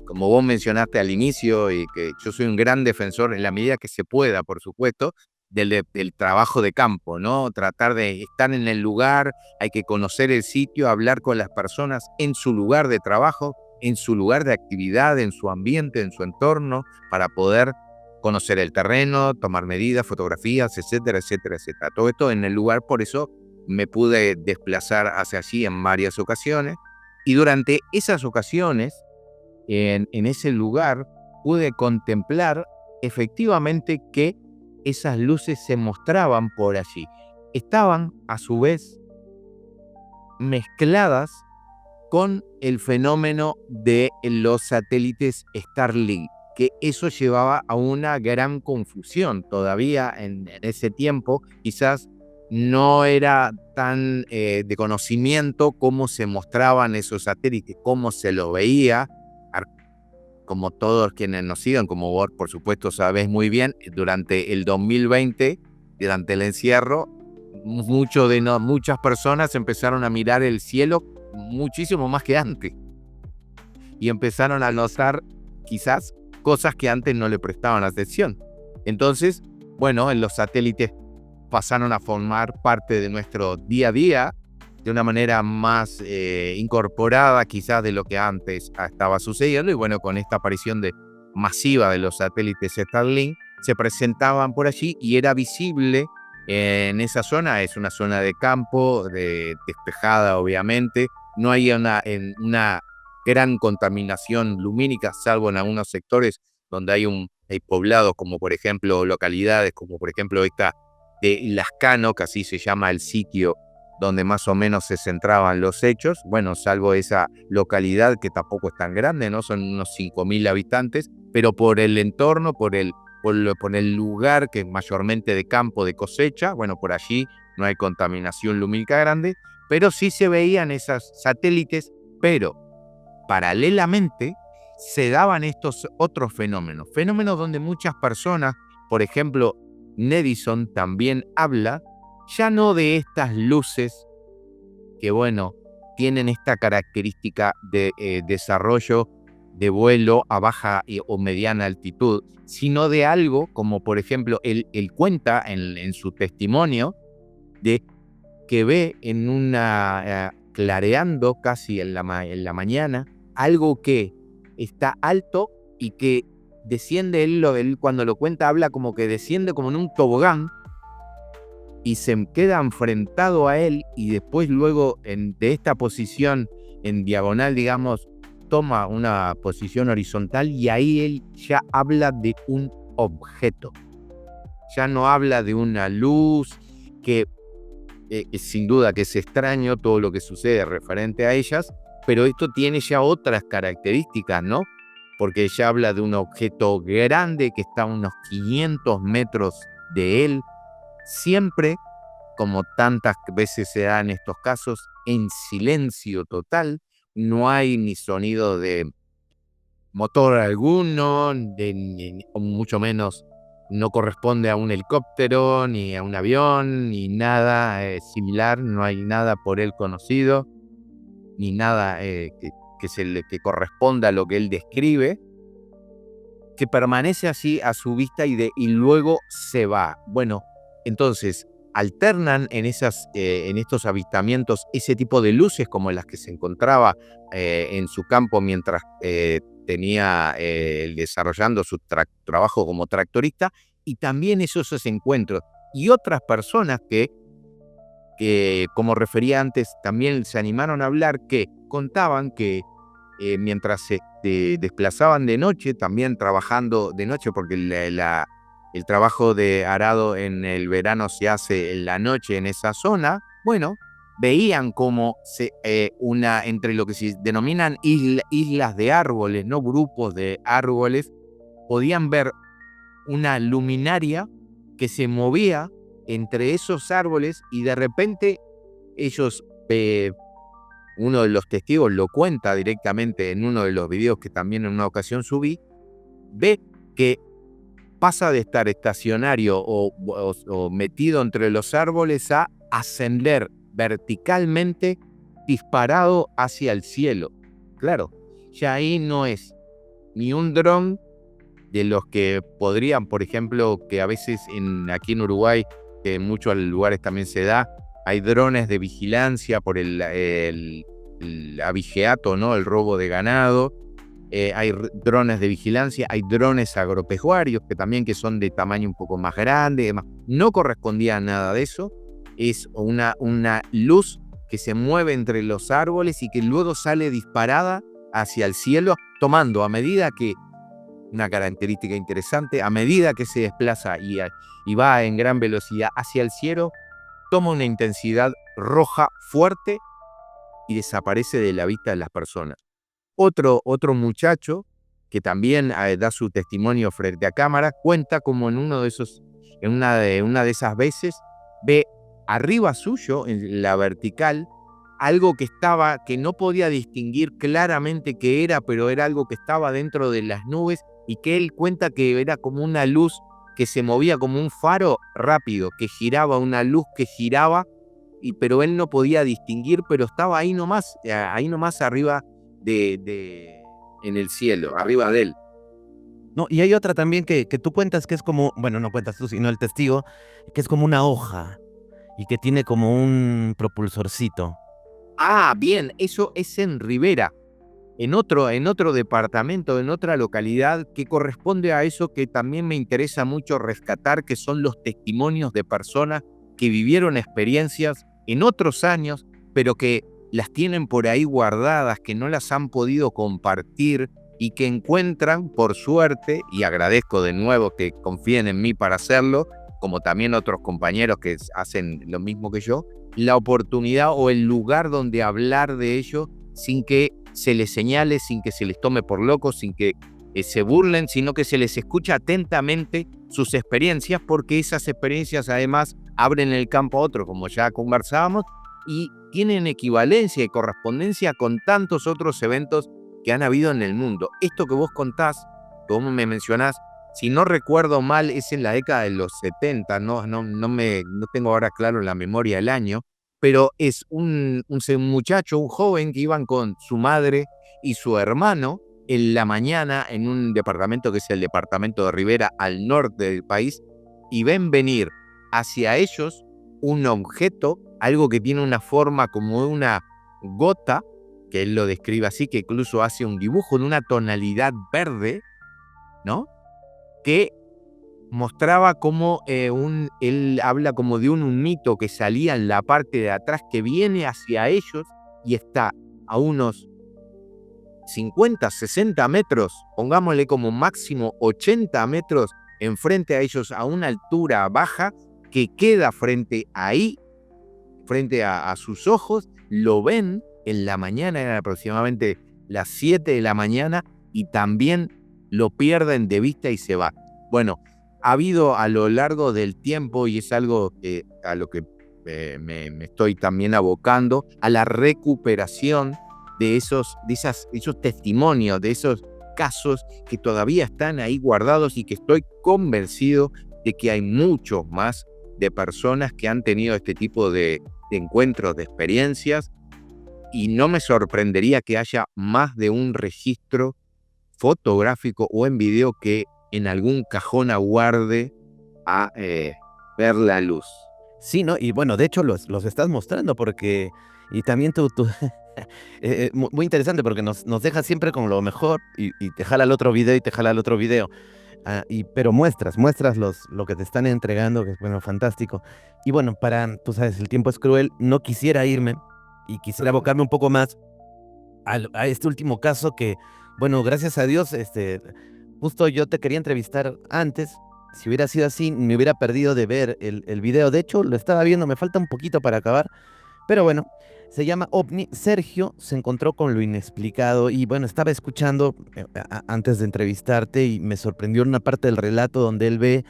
como vos mencionaste al inicio, y que yo soy un gran defensor en la medida que se pueda, por supuesto, del trabajo de campo, ¿no? Tratar de estar en el lugar, hay que conocer el sitio, hablar con las personas en su lugar de trabajo, en su lugar de actividad, en su ambiente, en su entorno, para poder conocer el terreno, tomar medidas, fotografías, etcétera, etcétera, etcétera. Todo esto en el lugar, por eso me pude desplazar hacia allí en varias ocasiones. Y durante esas ocasiones, en ese lugar, pude contemplar efectivamente que esas luces se mostraban por allí. Estaban, a su vez, mezcladas con el fenómeno de los satélites Starlink, que eso llevaba a una gran confusión. Todavía en ese tiempo quizás no era tan de conocimiento cómo se mostraban esos satélites, cómo se los veía. Como todos quienes nos sigan, como vos por supuesto sabés muy bien, durante el 2020, durante el encierro, muchas personas empezaron a mirar el cielo muchísimo más que antes y empezaron a notar quizás cosas que antes no le prestaban atención. Entonces, bueno, los satélites pasaron a formar parte de nuestro día a día de una manera más incorporada quizás de lo que antes estaba sucediendo. Y bueno, con esta aparición masiva de los satélites Starlink, se presentaban por allí y era visible en esa zona. Es una zona de campo, despejada obviamente. No hay una gran contaminación lumínica, salvo en algunos sectores donde hay poblados, como por ejemplo localidades, como por ejemplo esta de Lascano, que así se llama el sitio donde más o menos se centraban los hechos. Bueno, salvo esa localidad que tampoco es tan grande, ¿no? Son unos 5.000 habitantes, pero por el entorno, por el lugar que es mayormente de campo, de cosecha, bueno, por allí no hay contaminación lumínica grande, pero sí se veían esos satélites, pero paralelamente se daban estos otros fenómenos donde muchas personas, por ejemplo, Nedison también habla, ya no de estas luces que, bueno, tienen esta característica de desarrollo de vuelo a baja o mediana altitud, sino de algo como, por ejemplo, él cuenta en su testimonio de que ve en clareando casi en la mañana, algo que está alto y que desciende. Él cuando lo cuenta habla como que desciende como en un tobogán y se queda enfrentado a él, y después luego de esta posición en diagonal, digamos, toma una posición horizontal, y ahí él ya habla de un objeto. Ya no habla de una luz que sin duda que es extraño todo lo que sucede referente a ellas, pero esto tiene ya otras características, ¿no? Porque ella habla de un objeto grande que está a unos 500 metros de él, siempre, como tantas veces se da en estos casos, en silencio total. No hay ni sonido de motor alguno, o mucho menos no corresponde a un helicóptero, ni a un avión, ni nada similar. No hay nada por él conocido, ni nada que corresponda a lo que él describe, que permanece así a su vista y luego se va. Bueno, entonces alternan en estos avistamientos ese tipo de luces como las que se encontraba en su campo mientras tenía desarrollando su trabajo como tractorista, y también esos encuentros. Y otras personas que, como refería antes, también se animaron a hablar, que contaban que mientras se desplazaban de noche, también trabajando de noche, porque el trabajo de arado en el verano se hace en la noche en esa zona, bueno, veían como entre lo que se denominan islas de árboles, no grupos de árboles, podían ver una luminaria que se movía entre esos árboles, y de repente ellos, uno de los testigos lo cuenta directamente en uno de los videos que también en una ocasión subí, ve que pasa de estar estacionario o metido entre los árboles a ascender verticalmente disparado hacia el cielo. Claro, ya ahí no es ni un dron de los que podrían, por ejemplo, que a veces aquí en Uruguay, que en muchos lugares también se da, hay drones de vigilancia por el abigeato, ¿no? El robo de ganado. Hay drones de vigilancia, hay drones agropecuarios que son de tamaño un poco más grande, demás. No correspondía a nada de eso. Es una luz que se mueve entre los árboles y que luego sale disparada hacia el cielo, tomando a medida que, una característica interesante, a medida que se desplaza y va en gran velocidad hacia el cielo, toma una intensidad roja fuerte y desaparece de la vista de las personas. Otro muchacho que también da su testimonio frente a cámara, cuenta como en una de esas veces ve arriba suyo, en la vertical, algo que no podía distinguir claramente qué era, pero era algo que estaba dentro de las nubes y que él cuenta que era como una luz que se movía como un faro rápido, que giraba, una luz que giraba, pero él no podía distinguir, pero estaba ahí nomás arriba en el cielo, arriba de él. No, y hay otra también que tú cuentas que es como, bueno, no cuentas tú, sino el testigo, que es como una hoja y que tiene como un propulsorcito. Ah, bien, eso es en Rivera, en otro departamento, en otra localidad que corresponde a eso que también me interesa mucho rescatar, que son los testimonios de personas que vivieron experiencias en otros años, pero que las tienen por ahí guardadas, que no las han podido compartir y que encuentran, por suerte, y agradezco de nuevo que confíen en mí para hacerlo, como también otros compañeros que hacen lo mismo que yo, la oportunidad o el lugar donde hablar de ello sin que se les señale, sin que se les tome por locos, sin que se burlen, sino que se les escucha atentamente sus experiencias, porque esas experiencias además abren el campo a otro, como ya conversábamos, y tienen equivalencia y correspondencia con tantos otros eventos que han habido en el mundo. Esto que vos contás, que vos me mencionás, si no recuerdo mal, es en la década de los 70, no tengo ahora claro en la memoria el año, pero es un muchacho, un joven que iban con su madre y su hermano en la mañana en un departamento que es el departamento de Rivera, al norte del país, y ven venir hacia ellos un objeto, algo que tiene una forma como una gota, que él lo describe así, que incluso hace un dibujo de una tonalidad verde, ¿no? Que mostraba como él habla como de un humito que salía en la parte de atrás, que viene hacia ellos y está a unos 50, 60 metros, pongámosle como máximo 80 metros enfrente a ellos, a una altura baja, que queda frente a sus ojos. Lo ven en la mañana, eran aproximadamente las 7 de la mañana, y también lo pierden de vista y se va. Bueno, ha habido a lo largo del tiempo, y es algo a lo que me estoy también abocando, a la recuperación de esos testimonios, de esos casos que todavía están ahí guardados, y que estoy convencido de que hay muchos más de personas que han tenido este tipo de encuentros, de experiencias, y no me sorprendería que haya más de un registro fotográfico o en video que en algún cajón aguarde a ver la luz. Sí, ¿no? Y bueno, de hecho los estás mostrando porque, y también muy interesante porque nos deja siempre con lo mejor y te jala el otro video y te jala el otro video. Pero muestras lo que te están entregando, que es, bueno, fantástico. Y bueno, tú sabes, el tiempo es cruel, no quisiera irme y quisiera abocarme un poco más a este último caso que, bueno, gracias a Dios, justo yo te quería entrevistar antes. Si hubiera sido así, me hubiera perdido de ver el video. De hecho, lo estaba viendo, me falta un poquito para acabar. Pero bueno, se llama OVNI. Sergio se encontró con lo inexplicado y bueno, estaba escuchando antes de entrevistarte y me sorprendió una parte del relato donde él ve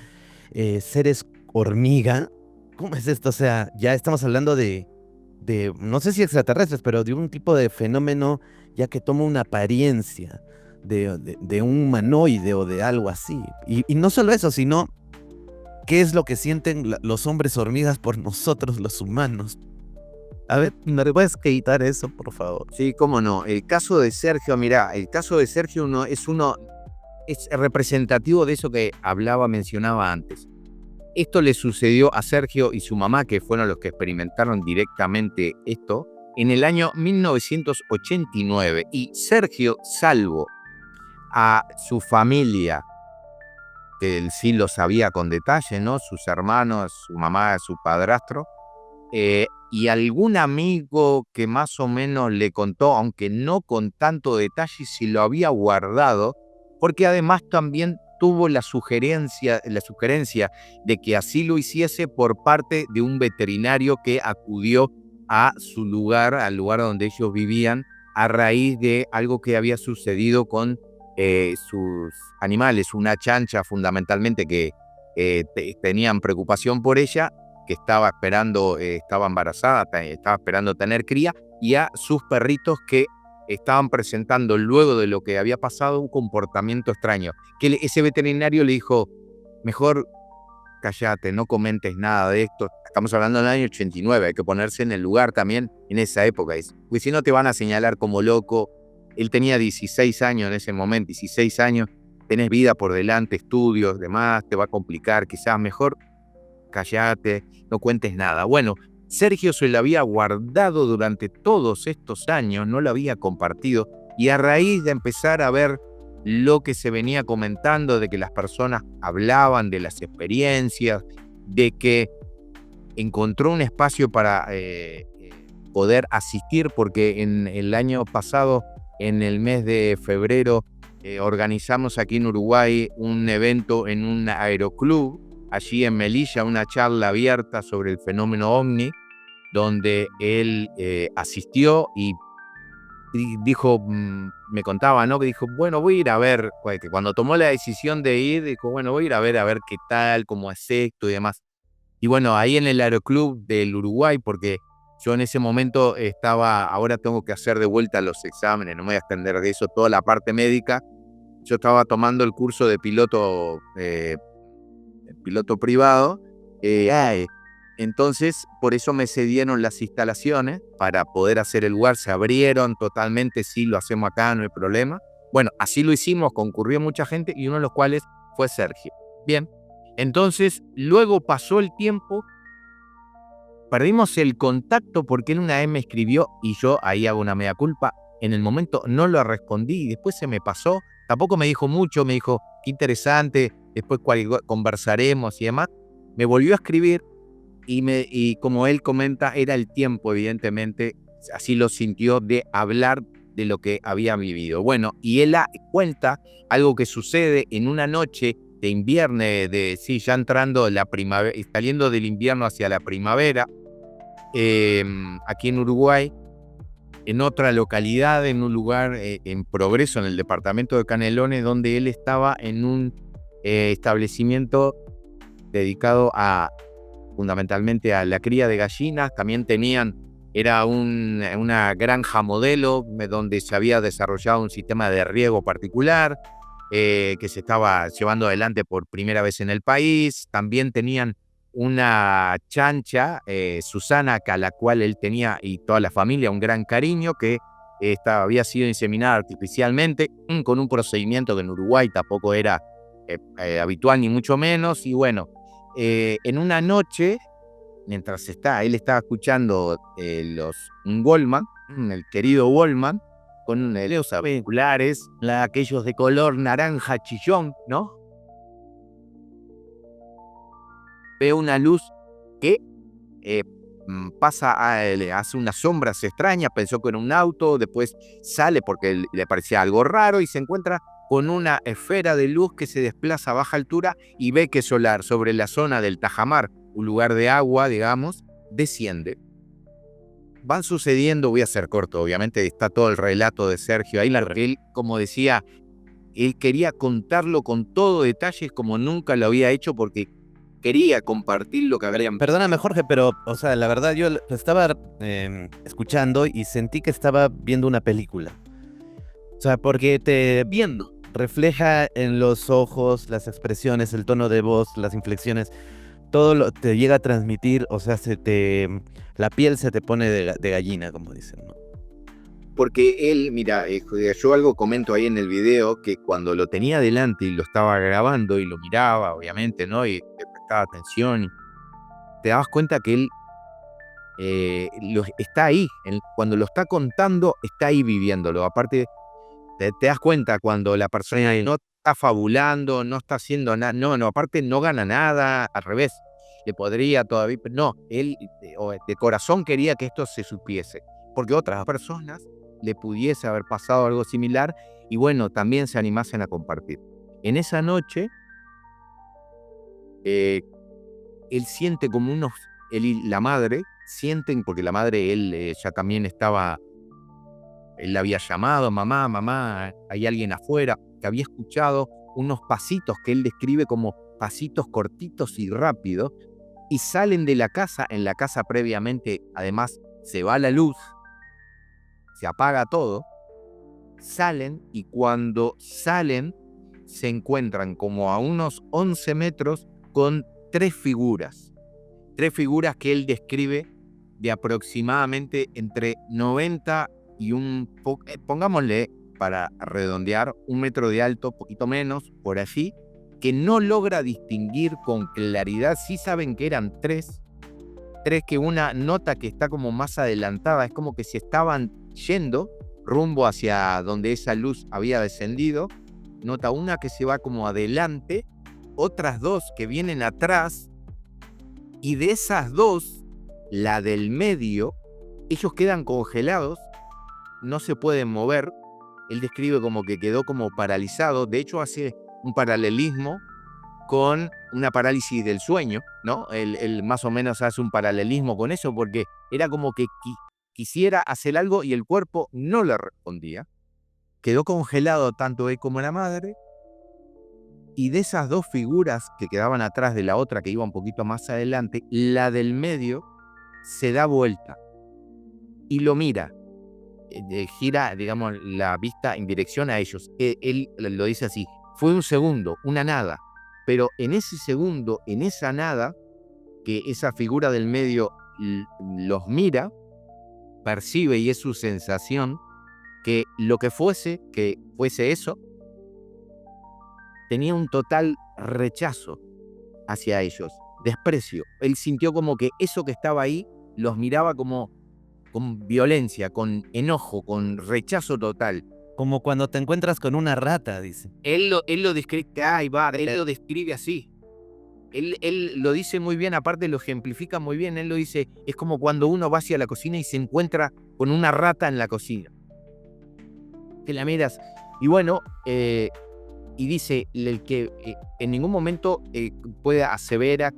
seres hormiga. ¿Cómo es esto? O sea, ya estamos hablando no sé si extraterrestres, pero de un tipo de fenómeno ya que toma una apariencia de un humanoide o de algo así. Y no solo eso, sino qué es lo que sienten los hombres hormigas por nosotros los humanos. A ver, ¿me puedes editar eso, por favor? Sí, cómo no. El caso de Sergio, mirá, el caso de Sergio es representativo de eso que mencionaba antes. Esto le sucedió a Sergio y su mamá, que fueron los que experimentaron directamente esto, en el año 1989. Y Sergio, salvo a su familia, que él sí lo sabía con detalle, ¿no? Sus hermanos, su mamá, su padrastro, y algún amigo que más o menos le contó, aunque no con tanto detalle, si lo había guardado, porque además también tuvo la sugerencia de que así lo hiciese por parte de un veterinario que acudió a su lugar, al lugar donde ellos vivían, a raíz de algo que había sucedido con sus animales, una chancha fundamentalmente que tenían preocupación por ella, que estaba embarazada, estaba esperando tener cría, y a sus perritos que estaban presentando, luego de lo que había pasado, un comportamiento extraño. Que ese veterinario le dijo, mejor cállate, no comentes nada de esto. Estamos hablando del año 89, hay que ponerse en el lugar también en esa época. Porque si no te van a señalar como loco. Él tenía 16 años en ese momento, 16 años, tenés vida por delante, estudios, demás, te va a complicar, quizás mejor cállate, no cuentes nada. Bueno, Sergio se lo había guardado durante todos estos años, no lo había compartido, y a raíz de empezar a ver lo que se venía comentando, de que las personas hablaban de las experiencias, de que encontró un espacio para poder asistir, porque en el año pasado, en el mes de febrero, organizamos aquí en Uruguay un evento en un aeroclub, allí en Melilla, una charla abierta sobre el fenómeno OVNI, donde él asistió y dijo, me contaba, ¿no? Que dijo, bueno, voy a ir a ver, que cuando tomó la decisión de ir, dijo, bueno, voy a ir a ver qué tal, cómo es esto y demás. Y bueno, ahí en el aeroclub del Uruguay, porque yo en ese momento ahora tengo que hacer de vuelta los exámenes, no me voy a extender de eso, toda la parte médica. Yo estaba tomando el curso de piloto privado, entonces por eso me cedieron las instalaciones para poder hacer el lugar, se abrieron totalmente, sí, lo hacemos acá, no hay problema. Bueno, así lo hicimos, concurrió mucha gente y uno de los cuales fue Sergio. Bien, entonces luego pasó el tiempo, perdimos el contacto porque él una vez me escribió y yo ahí hago una mea culpa, en el momento no lo respondí y después se me pasó, tampoco me dijo mucho, me dijo, qué interesante, después conversaremos y demás. Me volvió a escribir y como él comenta, era el tiempo, evidentemente, así lo sintió, de hablar de lo que había vivido. Bueno, y él cuenta algo que sucede en una noche de invierno, ya entrando la primavera, saliendo del invierno hacia la primavera, aquí en Uruguay, en otra localidad, en un lugar en Progreso, en el departamento de Canelones, donde él estaba en un establecimiento dedicado fundamentalmente a la cría de gallinas. También era una granja modelo donde se había desarrollado un sistema de riego particular que se estaba llevando adelante por primera vez en el país. También tenían una chancha, Susana, a la cual él tenía y toda la familia un gran cariño, que había sido inseminada artificialmente con un procedimiento que en Uruguay tampoco era habitual ni mucho menos. Y bueno, en una noche, mientras él estaba escuchando un Goldman, el querido Goldman, con los auriculares, aquellos de color naranja chillón, ¿no? Ve una luz que hace unas sombras extrañas, pensó que era un auto, después sale porque le parecía algo raro y se encuentra con una esfera de luz que se desplaza a baja altura y ve que solar sobre la zona del Tajamar, un lugar de agua, digamos, desciende. Van sucediendo, voy a ser corto, obviamente está todo el relato de Sergio ahí, él, como decía, él quería contarlo con todo detalles como nunca lo había hecho porque quería compartir lo que habrían. Perdóname, Jorge, pero, o sea, la verdad yo lo estaba escuchando y sentí que estaba viendo una película. O sea, porque te viendo refleja en los ojos, las expresiones, el tono de voz, las inflexiones, todo lo te llega a transmitir, o sea, la piel se te pone de gallina, como dicen, ¿no? Porque él, mira, yo algo comento ahí en el video que cuando lo tenía delante y lo estaba grabando y lo miraba, obviamente, ¿no? Y le prestaba atención, te dabas cuenta que él está ahí, cuando lo está contando, está ahí viviéndolo. Aparte, te das cuenta cuando la persona no está fabulando, no está haciendo nada, no, aparte no gana nada, al revés, le podría todavía, no, él de corazón quería que esto se supiese, porque otras personas le pudiese haber pasado algo similar y bueno, también se animasen a compartir. En esa noche, eh, él siente como él y la madre sienten, porque la madre, él ya también estaba. Él la había llamado, mamá, mamá, hay alguien afuera, que había escuchado unos pasitos que él describe como pasitos cortitos y rápidos, y salen de la casa. En la casa previamente, además, se va la luz, se apaga todo, salen y cuando salen se encuentran como a unos 11 metros con tres figuras que él describe de aproximadamente entre 90 y pongámosle, para redondear, 1 metro de alto, poquito menos, por allí, que no logra distinguir con claridad. Sí saben que eran tres que una nota que está como más adelantada, es como que se estaban yendo rumbo hacia donde esa luz había descendido. Nota una que se va como adelante, otras dos que vienen atrás, y de esas dos, la del medio, ellos quedan congelados, no se pueden mover. Él describe como que quedó como paralizado. De hecho, hace un paralelismo con una parálisis del sueño, ¿no? Él más o menos hace un paralelismo con eso, porque era como que quisiera hacer algo y el cuerpo no le respondía. Quedó congelado tanto él como la madre, y de esas dos figuras que quedaban atrás de la otra que iba un poquito más adelante, la del medio se da vuelta y lo mira, gira, digamos, la vista en dirección a ellos. Él lo dice así: fue un segundo, una nada, pero en ese segundo, en esa nada, que esa figura del medio los mira, percibe, y es su sensación, que lo que fuese eso, tenía un total rechazo hacia ellos, desprecio. Él sintió como que eso que estaba ahí los miraba como con violencia, con enojo, con rechazo total. Como cuando te encuentras con una rata, dice. Él lo describe, él lo describe así. Él lo dice muy bien, aparte lo ejemplifica muy bien. Él lo dice, es como cuando uno va hacia la cocina y se encuentra con una rata en la cocina. Que la miras. Y bueno, y dice, el que en ningún momento puede aseverar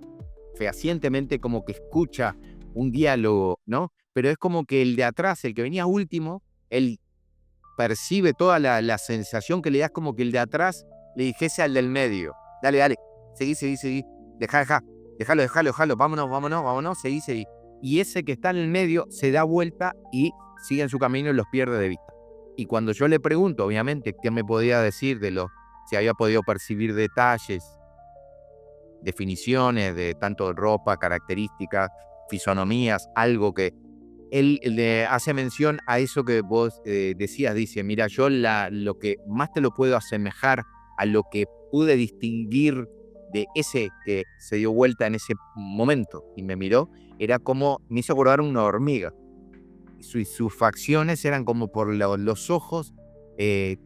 fehacientemente como que escucha un diálogo, ¿no? Pero es como que el de atrás, el que venía último, él percibe toda la sensación que le das, como que el de atrás le dijese al del medio: dale, dale, seguí, déjalo, vámonos, seguí. Y ese que está en el medio se da vuelta y sigue en su camino y los pierde de vista. Y cuando yo le pregunto, obviamente, qué me podía decir si había podido percibir detalles, definiciones de tanto ropa, características, fisonomías, algo que él le hace mención a eso que vos decías. Dice, mira, yo lo que más te lo puedo asemejar a lo que pude distinguir de ese que se dio vuelta en ese momento y me miró, era como, me hizo acordar una hormiga. Sus facciones eran como por los ojos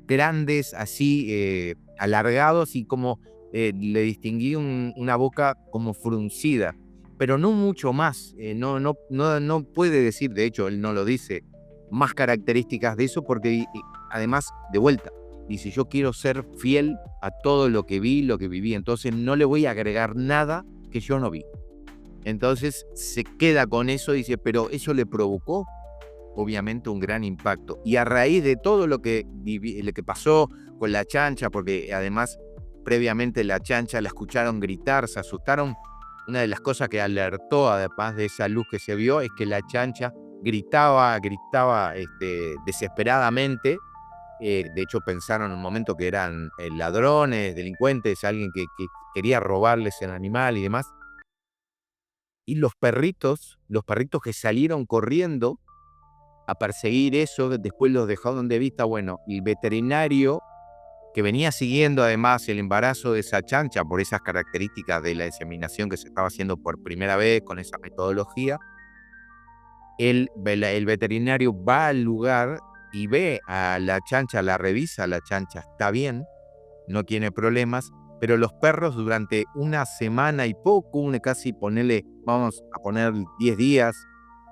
grandes, así alargados, y como le distinguí una boca como fruncida, pero no mucho más. No puede decir, de hecho, él no lo dice, más características de eso, porque además, de vuelta, dice, yo quiero ser fiel a todo lo que vi, lo que viví, entonces no le voy a agregar nada que yo no vi. Entonces se queda con eso, dice, pero eso le provocó obviamente un gran impacto. Y a raíz de todo lo que pasó con la chancha, porque además previamente la chancha la escucharon gritar, se asustaron. Una de las cosas que alertó, además de esa luz que se vio, es que la chancha gritaba desesperadamente, De hecho, pensaron en un momento que eran ladrones, delincuentes, alguien que quería robarles el animal y demás. Y los perritos que salieron corriendo a perseguir eso, después los dejaron de vista. Bueno, el veterinario que venía siguiendo además el embarazo de esa chancha por esas características de la inseminación que se estaba haciendo por primera vez con esa metodología, el veterinario va al lugar y ve a la chancha, la revisa, la chancha está bien, no tiene problemas, pero los perros durante una semana y poco, casi vamos a poner 10 días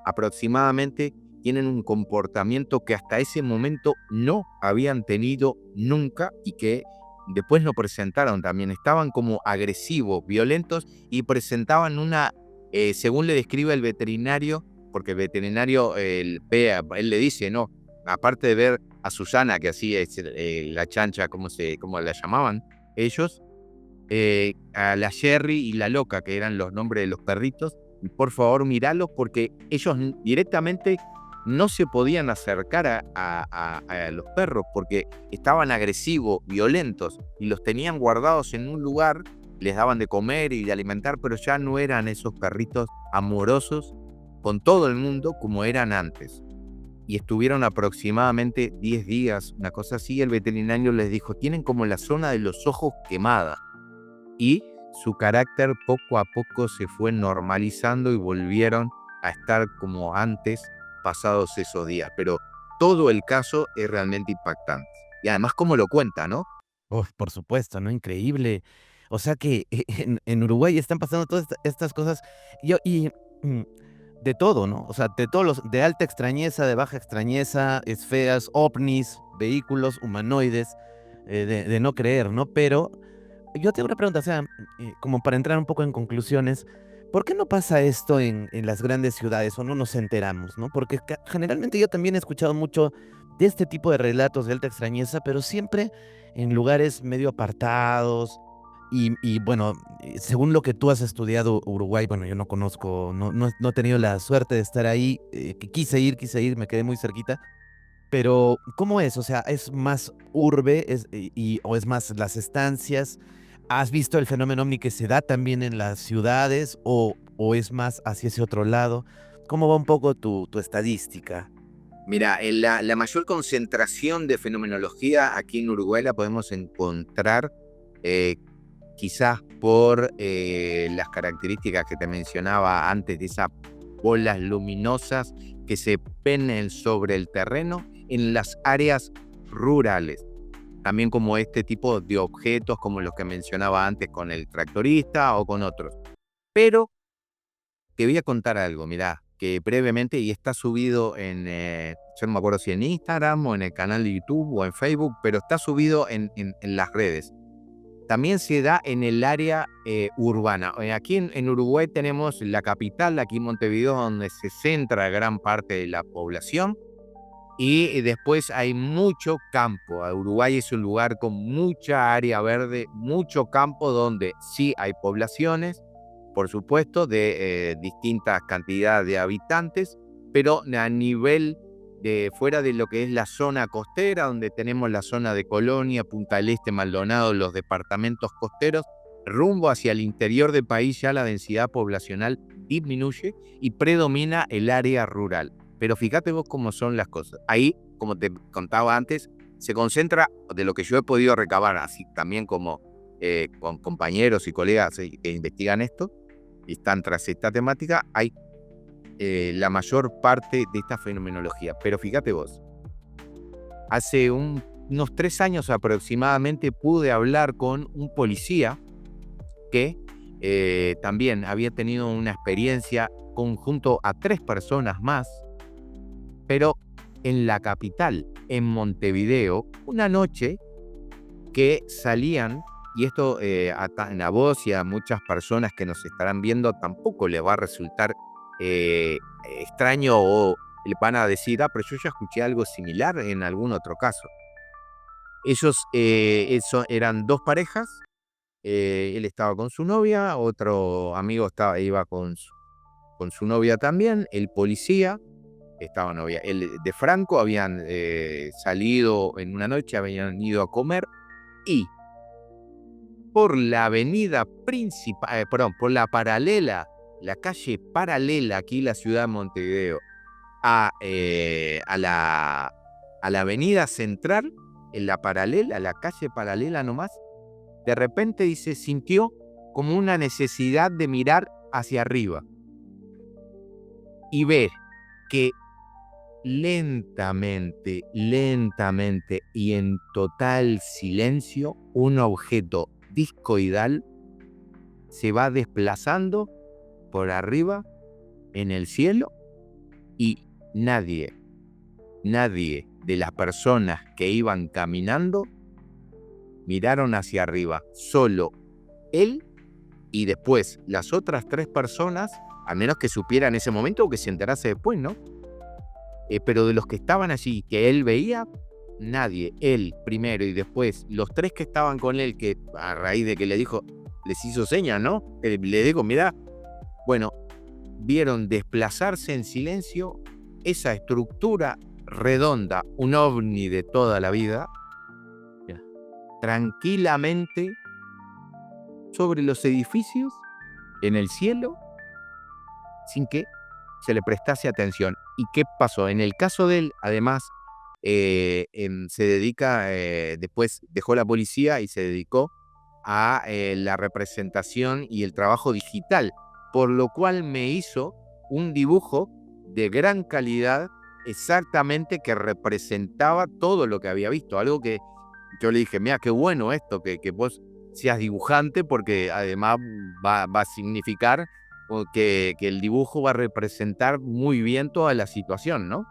aproximadamente, tienen un comportamiento que hasta ese momento no habían tenido nunca y que después lo presentaron también. Estaban como agresivos, violentos y presentaban según le describe el veterinario, porque el veterinario él le dice, no, aparte de ver a Susana, que así es la chancha, como la llamaban ellos, a la Sherry y la Loca, que eran los nombres de los perritos, por favor miralos porque ellos directamente no se podían acercar a los perros porque estaban agresivos, violentos, y los tenían guardados en un lugar, les daban de comer y de alimentar, pero ya no eran esos perritos amorosos con todo el mundo como eran antes. Y estuvieron aproximadamente 10 días, una cosa así. El veterinario les dijo, tienen como la zona de los ojos quemada. Y su carácter poco a poco se fue normalizando y volvieron a estar como antes, pasados esos días. Pero todo el caso es realmente impactante. Y además cómo lo cuenta, ¿no? Uf, por supuesto, ¿no? Increíble. O sea que en Uruguay están pasando todas estas cosas y de todo, ¿no? O sea, de todos de alta extrañeza, de baja extrañeza, esferas, ovnis, vehículos, humanoides, de no creer, ¿no? Pero yo tengo una pregunta, o sea, como para entrar un poco en conclusiones, ¿por qué no pasa esto en las grandes ciudades o no nos enteramos, ¿no? Porque generalmente yo también he escuchado mucho de este tipo de relatos de alta extrañeza, pero siempre en lugares medio apartados. Y bueno, según lo que tú has estudiado Uruguay, bueno, yo no conozco, no he tenido la suerte de estar ahí, que quise ir, me quedé muy cerquita, pero ¿cómo es? O sea, ¿es más urbe o es más las estancias? ¿Has visto el fenómeno ovni que se da también en las ciudades o es más hacia ese otro lado? ¿Cómo va un poco tu estadística? Mira, la mayor concentración de fenomenología aquí en Uruguay la podemos encontrar eh, quizás por las características que te mencionaba antes de esas bolas luminosas que se ven sobre el terreno en las áreas rurales. También como este tipo de objetos como los que mencionaba antes con el tractorista o con otros. Pero te voy a contar algo, mirá, que brevemente, y está subido yo no me acuerdo si en Instagram o en el canal de YouTube o en Facebook, pero está subido en las redes. También se da en el área urbana. Aquí en Uruguay tenemos la capital, aquí en Montevideo, donde se centra gran parte de la población. Y después hay mucho campo. Uruguay es un lugar con mucha área verde, mucho campo donde sí hay poblaciones, por supuesto, de distintas cantidades de habitantes, pero a nivel de fuera de lo que es la zona costera, donde tenemos la zona de Colonia, Punta del Este, Maldonado, los departamentos costeros, rumbo hacia el interior del país ya la densidad poblacional disminuye y predomina el área rural. Pero fíjate vos cómo son las cosas. Ahí, como te contaba antes, se concentra, de lo que yo he podido recabar, así también como con compañeros y colegas que investigan esto y están tras esta temática, hay la mayor parte de esta fenomenología. Pero fíjate vos, hace unos 3 años aproximadamente pude hablar con un policía que también había tenido una experiencia junto a 3 personas más, pero en la capital, en Montevideo, una noche que salían, y esto a vos y a muchas personas que nos estarán viendo tampoco les va a resultar extraño o le van a decir, pero yo ya escuché algo similar en algún otro caso. Ellos eran 2 parejas, él estaba con su novia, otro amigo iba con su novia también, el policía. estaban, de Franco habían salido en una noche, habían ido a comer y por la avenida principal, por la paralela, la calle paralela aquí en la ciudad de Montevideo a la avenida central, en la paralela, la calle paralela nomás, de repente dice, sintió como una necesidad de mirar hacia arriba y ver que lentamente y en total silencio, un objeto discoidal se va desplazando por arriba en el cielo y nadie de las personas que iban caminando miraron hacia arriba, solo él y después las otras 3 personas, a menos que supiera en ese momento o que se enterase después, ¿no? Pero de los que estaban allí, que él veía, nadie, él primero y después los 3 que estaban con él, que a raíz de que le dijo, les hizo señas, ¿no? Le dijo, mirá, bueno, vieron desplazarse en silencio esa estructura redonda, un ovni de toda la vida, tranquilamente sobre los edificios, en el cielo, sin que se le prestase atención. ¿Y qué pasó? En el caso de él, además, se dedica, después dejó la policía y se dedicó a la representación y el trabajo digital, por lo cual me hizo un dibujo de gran calidad exactamente que representaba todo lo que había visto. Algo que yo le dije, mira, qué bueno esto, que vos seas dibujante, porque además va a significar que el dibujo va a representar muy bien toda la situación, ¿no?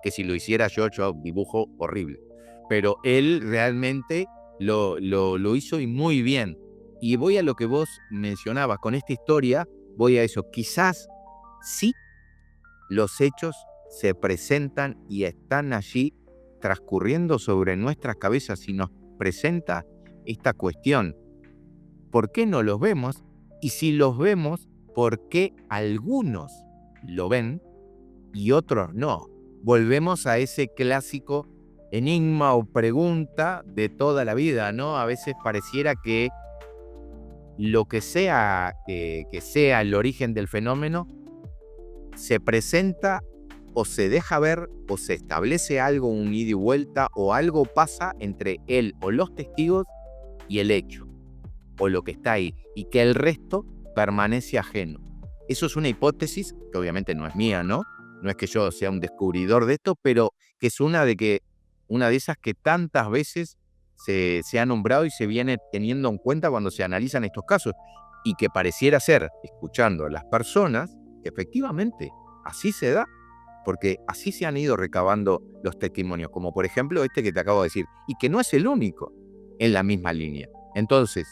Que si lo hiciera yo dibujo horrible. Pero él realmente lo hizo y muy bien. Y voy a lo que vos mencionabas, con esta historia, voy a eso. Quizás sí los hechos se presentan y están allí transcurriendo sobre nuestras cabezas y nos presenta esta cuestión. ¿Por qué no los vemos? Y si los vemos, ¿por qué algunos lo ven y otros no? Volvemos a ese clásico enigma o pregunta de toda la vida, ¿no? A veces pareciera que lo que sea que sea el origen del fenómeno, se presenta o se deja ver o se establece algo, un ida y vuelta, o algo pasa entre él o los testigos y el hecho, o lo que está ahí, y que el resto permanece ajeno. Eso es una hipótesis que obviamente no es mía, ¿no? No es que yo sea un descubridor de esto, pero que es una de esas que tantas veces se ha nombrado y se viene teniendo en cuenta cuando se analizan estos casos, y que pareciera ser, escuchando a las personas, que efectivamente así se da, porque así se han ido recabando los testimonios, como por ejemplo este que te acabo de decir, y que no es el único en la misma línea. Entonces,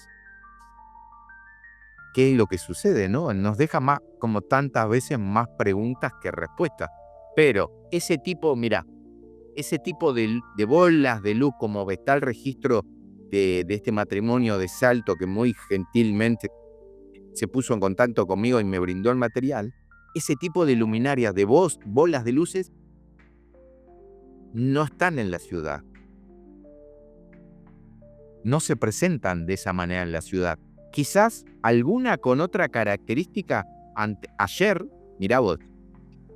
¿qué es lo que sucede, no? Nos deja más, como tantas veces, más preguntas que respuestas. Pero ese tipo, mira, ese tipo de bolas de luz, como está el registro de este matrimonio de Salto, que muy gentilmente se puso en contacto conmigo y me brindó el material, ese tipo de luminarias, de bolas de luces, no están en la ciudad. No se presentan de esa manera en la ciudad. Quizás alguna con otra característica. Ayer, mirá vos,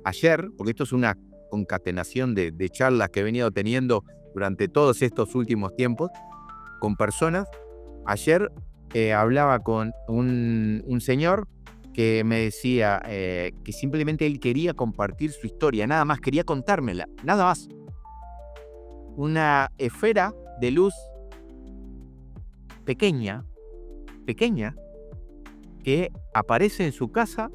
ayer, porque esto es una concatenación de charlas que he venido teniendo durante todos estos últimos tiempos con personas. Ayer hablaba con un señor que me decía que simplemente él quería compartir su historia, nada más, quería contármela, nada más. Una esfera de luz pequeña, que aparece en su casa,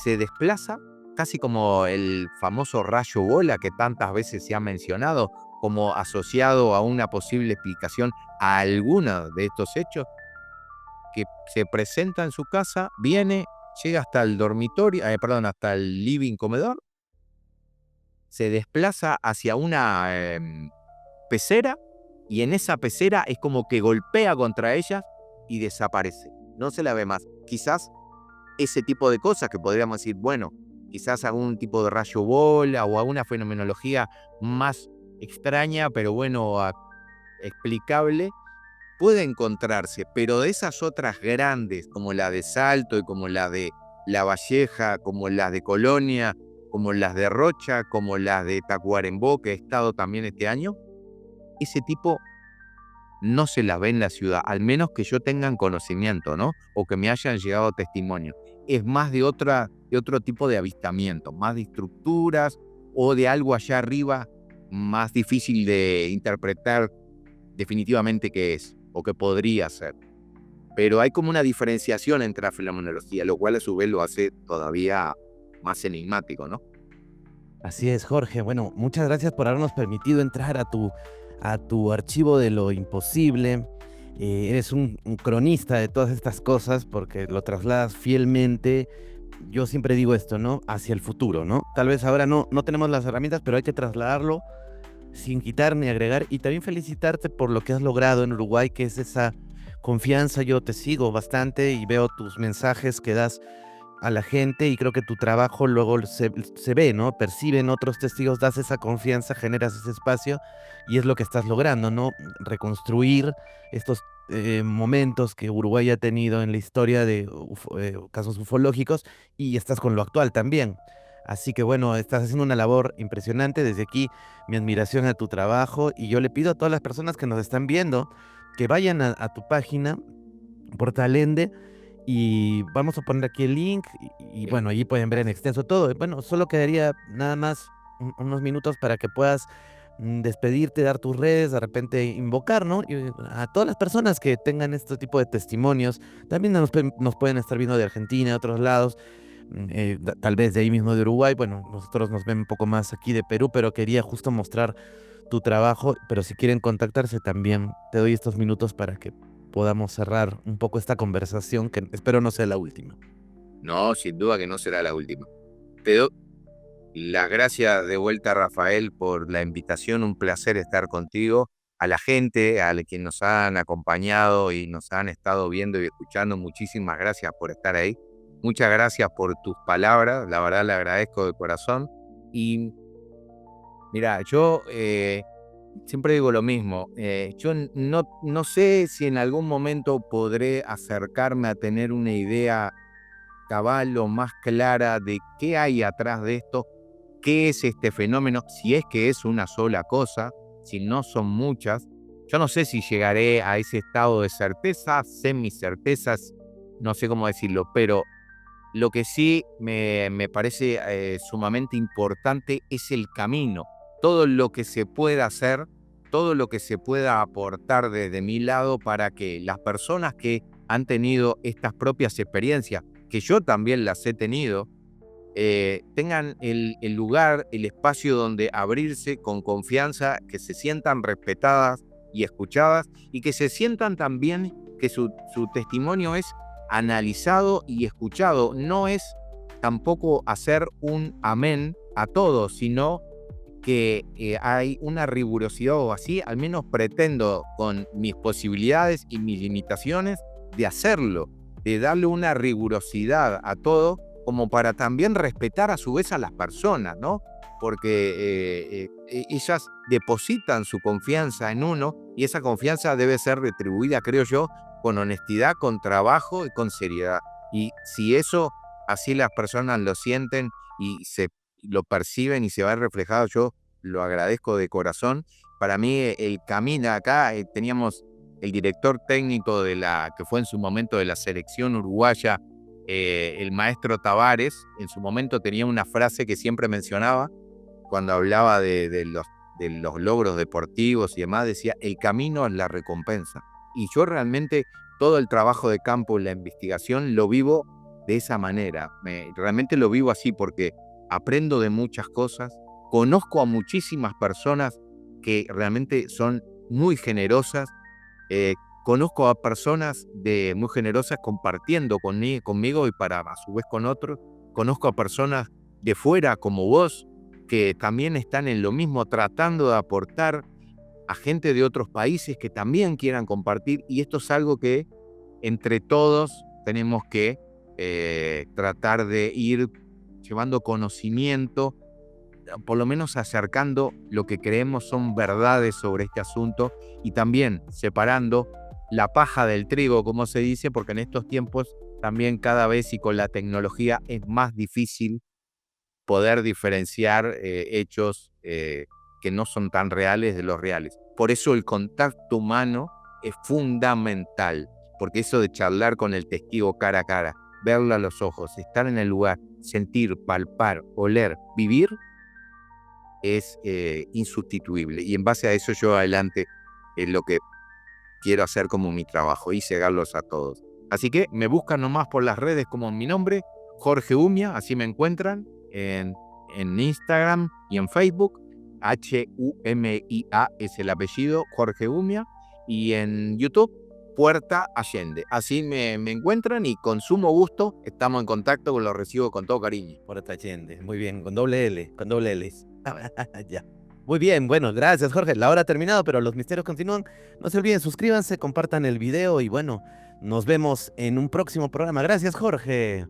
se desplaza, casi como el famoso rayo bola que tantas veces se ha mencionado, como asociado a una posible explicación a alguno de estos hechos, que se presenta en su casa, viene, llega hasta el dormitorio, hasta el living comedor, se desplaza hacia una pecera, y en esa pecera es como que golpea contra ella y desaparece. No se la ve más. Quizás ese tipo de cosas que podríamos decir, bueno, quizás algún tipo de rayo bola o alguna fenomenología más extraña, pero bueno, explicable, puede encontrarse, pero de esas otras grandes, como la de Salto y como la de La Valleja, como las de Colonia, como las de Rocha, como las de Tacuarembó, que he estado también este año, ese tipo no se las ve en la ciudad, al menos que yo tengan conocimiento, ¿no? O que me hayan llegado testimonios. Es más de otro tipo de avistamiento, más de estructuras o de algo allá arriba más difícil de interpretar definitivamente qué es o qué podría ser. Pero hay como una diferenciación entre la fenomenología, lo cual a su vez lo hace todavía más enigmático, ¿no? Así es, Jorge. Bueno, muchas gracias por habernos permitido entrar a tu archivo de lo imposible. Eres un cronista de todas estas cosas porque lo trasladas fielmente. Yo siempre digo esto, ¿no? Hacia el futuro, ¿no? Tal vez ahora no tenemos las herramientas, pero hay que trasladarlo sin quitar ni agregar. Y también felicitarte por lo que has logrado en Uruguay, que es esa confianza. Yo te sigo bastante y veo tus mensajes que das a la gente y creo que tu trabajo luego se ve, ¿no? Perciben otros testigos, das esa confianza, generas ese espacio y es lo que estás logrando, ¿no? Reconstruir estos momentos que Uruguay ha tenido en la historia de casos ufológicos y estás con lo actual también. Así que bueno, estás haciendo una labor impresionante. Desde aquí, mi admiración a tu trabajo y yo le pido a todas las personas que nos están viendo que vayan a tu página, Portalende, y vamos a poner aquí el link bueno, allí pueden ver en extenso todo. Bueno, solo quedaría nada más unos minutos para que puedas despedirte, dar tus redes, de repente invocar, ¿no? Y a todas las personas que tengan este tipo de testimonios, también nos pueden estar viendo de Argentina, de otros lados, tal vez de ahí mismo de Uruguay. Bueno, nosotros nos ven un poco más aquí de Perú, pero quería justo mostrar tu trabajo, pero si quieren contactarse también, te doy estos minutos para que podamos cerrar un poco esta conversación, que espero no sea la última. No, sin duda que no será la última. Te doy las gracias de vuelta, Rafael, por la invitación. Un placer estar contigo. A la gente, a quienes nos han acompañado y nos han estado viendo y escuchando, muchísimas gracias por estar ahí. Muchas gracias por tus palabras. La verdad, le agradezco de corazón. Y mira, yo siempre digo lo mismo. Yo no sé si en algún momento podré acercarme a tener una idea cabal o más clara de qué hay atrás de esto, qué es este fenómeno, si es que es una sola cosa, si no son muchas. Yo no sé si llegaré a ese estado de certeza, semi-certezas, no sé cómo decirlo, pero lo que sí me parece sumamente importante es el camino, todo lo que se pueda hacer, todo lo que se pueda aportar desde mi lado para que las personas que han tenido estas propias experiencias, que yo también las he tenido, tengan el lugar, el espacio donde abrirse con confianza, que se sientan respetadas y escuchadas y que se sientan también que su testimonio es analizado y escuchado. No es tampoco hacer un amén a todo, sino que hay una rigurosidad, o así al menos pretendo con mis posibilidades y mis limitaciones de hacerlo, de darle una rigurosidad a todo, como para también respetar a su vez a las personas, ¿no? Porque ellas depositan su confianza en uno y esa confianza debe ser retribuida, creo yo, con honestidad, con trabajo y con seriedad. Y si eso así las personas lo sienten y lo perciben y se va reflejado, yo lo agradezco de corazón. Para mí el camino acá, teníamos el director técnico que fue en su momento de la selección uruguaya, el maestro Tavares. En su momento tenía una frase que siempre mencionaba cuando hablaba de los logros deportivos y demás, decía: el camino es la recompensa. Y yo realmente todo el trabajo de campo, la investigación, lo vivo de esa manera. Realmente lo vivo así porque aprendo de muchas cosas, conozco a muchísimas personas que realmente son muy generosas, eh, conozco a personas muy generosas compartiendo conmigo y para a su vez con otros, conozco a personas de fuera como vos, que también están en lo mismo tratando de aportar a gente de otros países que también quieran compartir, y esto es algo que entre todos tenemos que tratar de ir llevando conocimiento, por lo menos acercando lo que creemos son verdades sobre este asunto y también separando la paja del trigo, como se dice, porque en estos tiempos también cada vez y con la tecnología es más difícil poder diferenciar hechos que no son tan reales de los reales. Por eso el contacto humano es fundamental, porque eso de charlar con el testigo cara a cara, verlo a los ojos, estar en el lugar, sentir, palpar, oler, vivir, es insustituible. Y en base a eso yo adelante lo que quiero hacer como mi trabajo y llegarlos a todos. Así que me buscan nomás por las redes como mi nombre, Jorge Umia, así me encuentran en Instagram y en Facebook. H-U-M-I-A es el apellido, Jorge Umia. Y en YouTube, Puerta Allende. Así me encuentran y con sumo gusto estamos en contacto, los recibo con todo cariño. Puerta Allende, muy bien, con doble L, con doble L. Ya. Muy bien, bueno, gracias Jorge. La hora ha terminado, pero los misterios continúan. No se olviden, suscríbanse, compartan el video y bueno, nos vemos en un próximo programa. Gracias Jorge.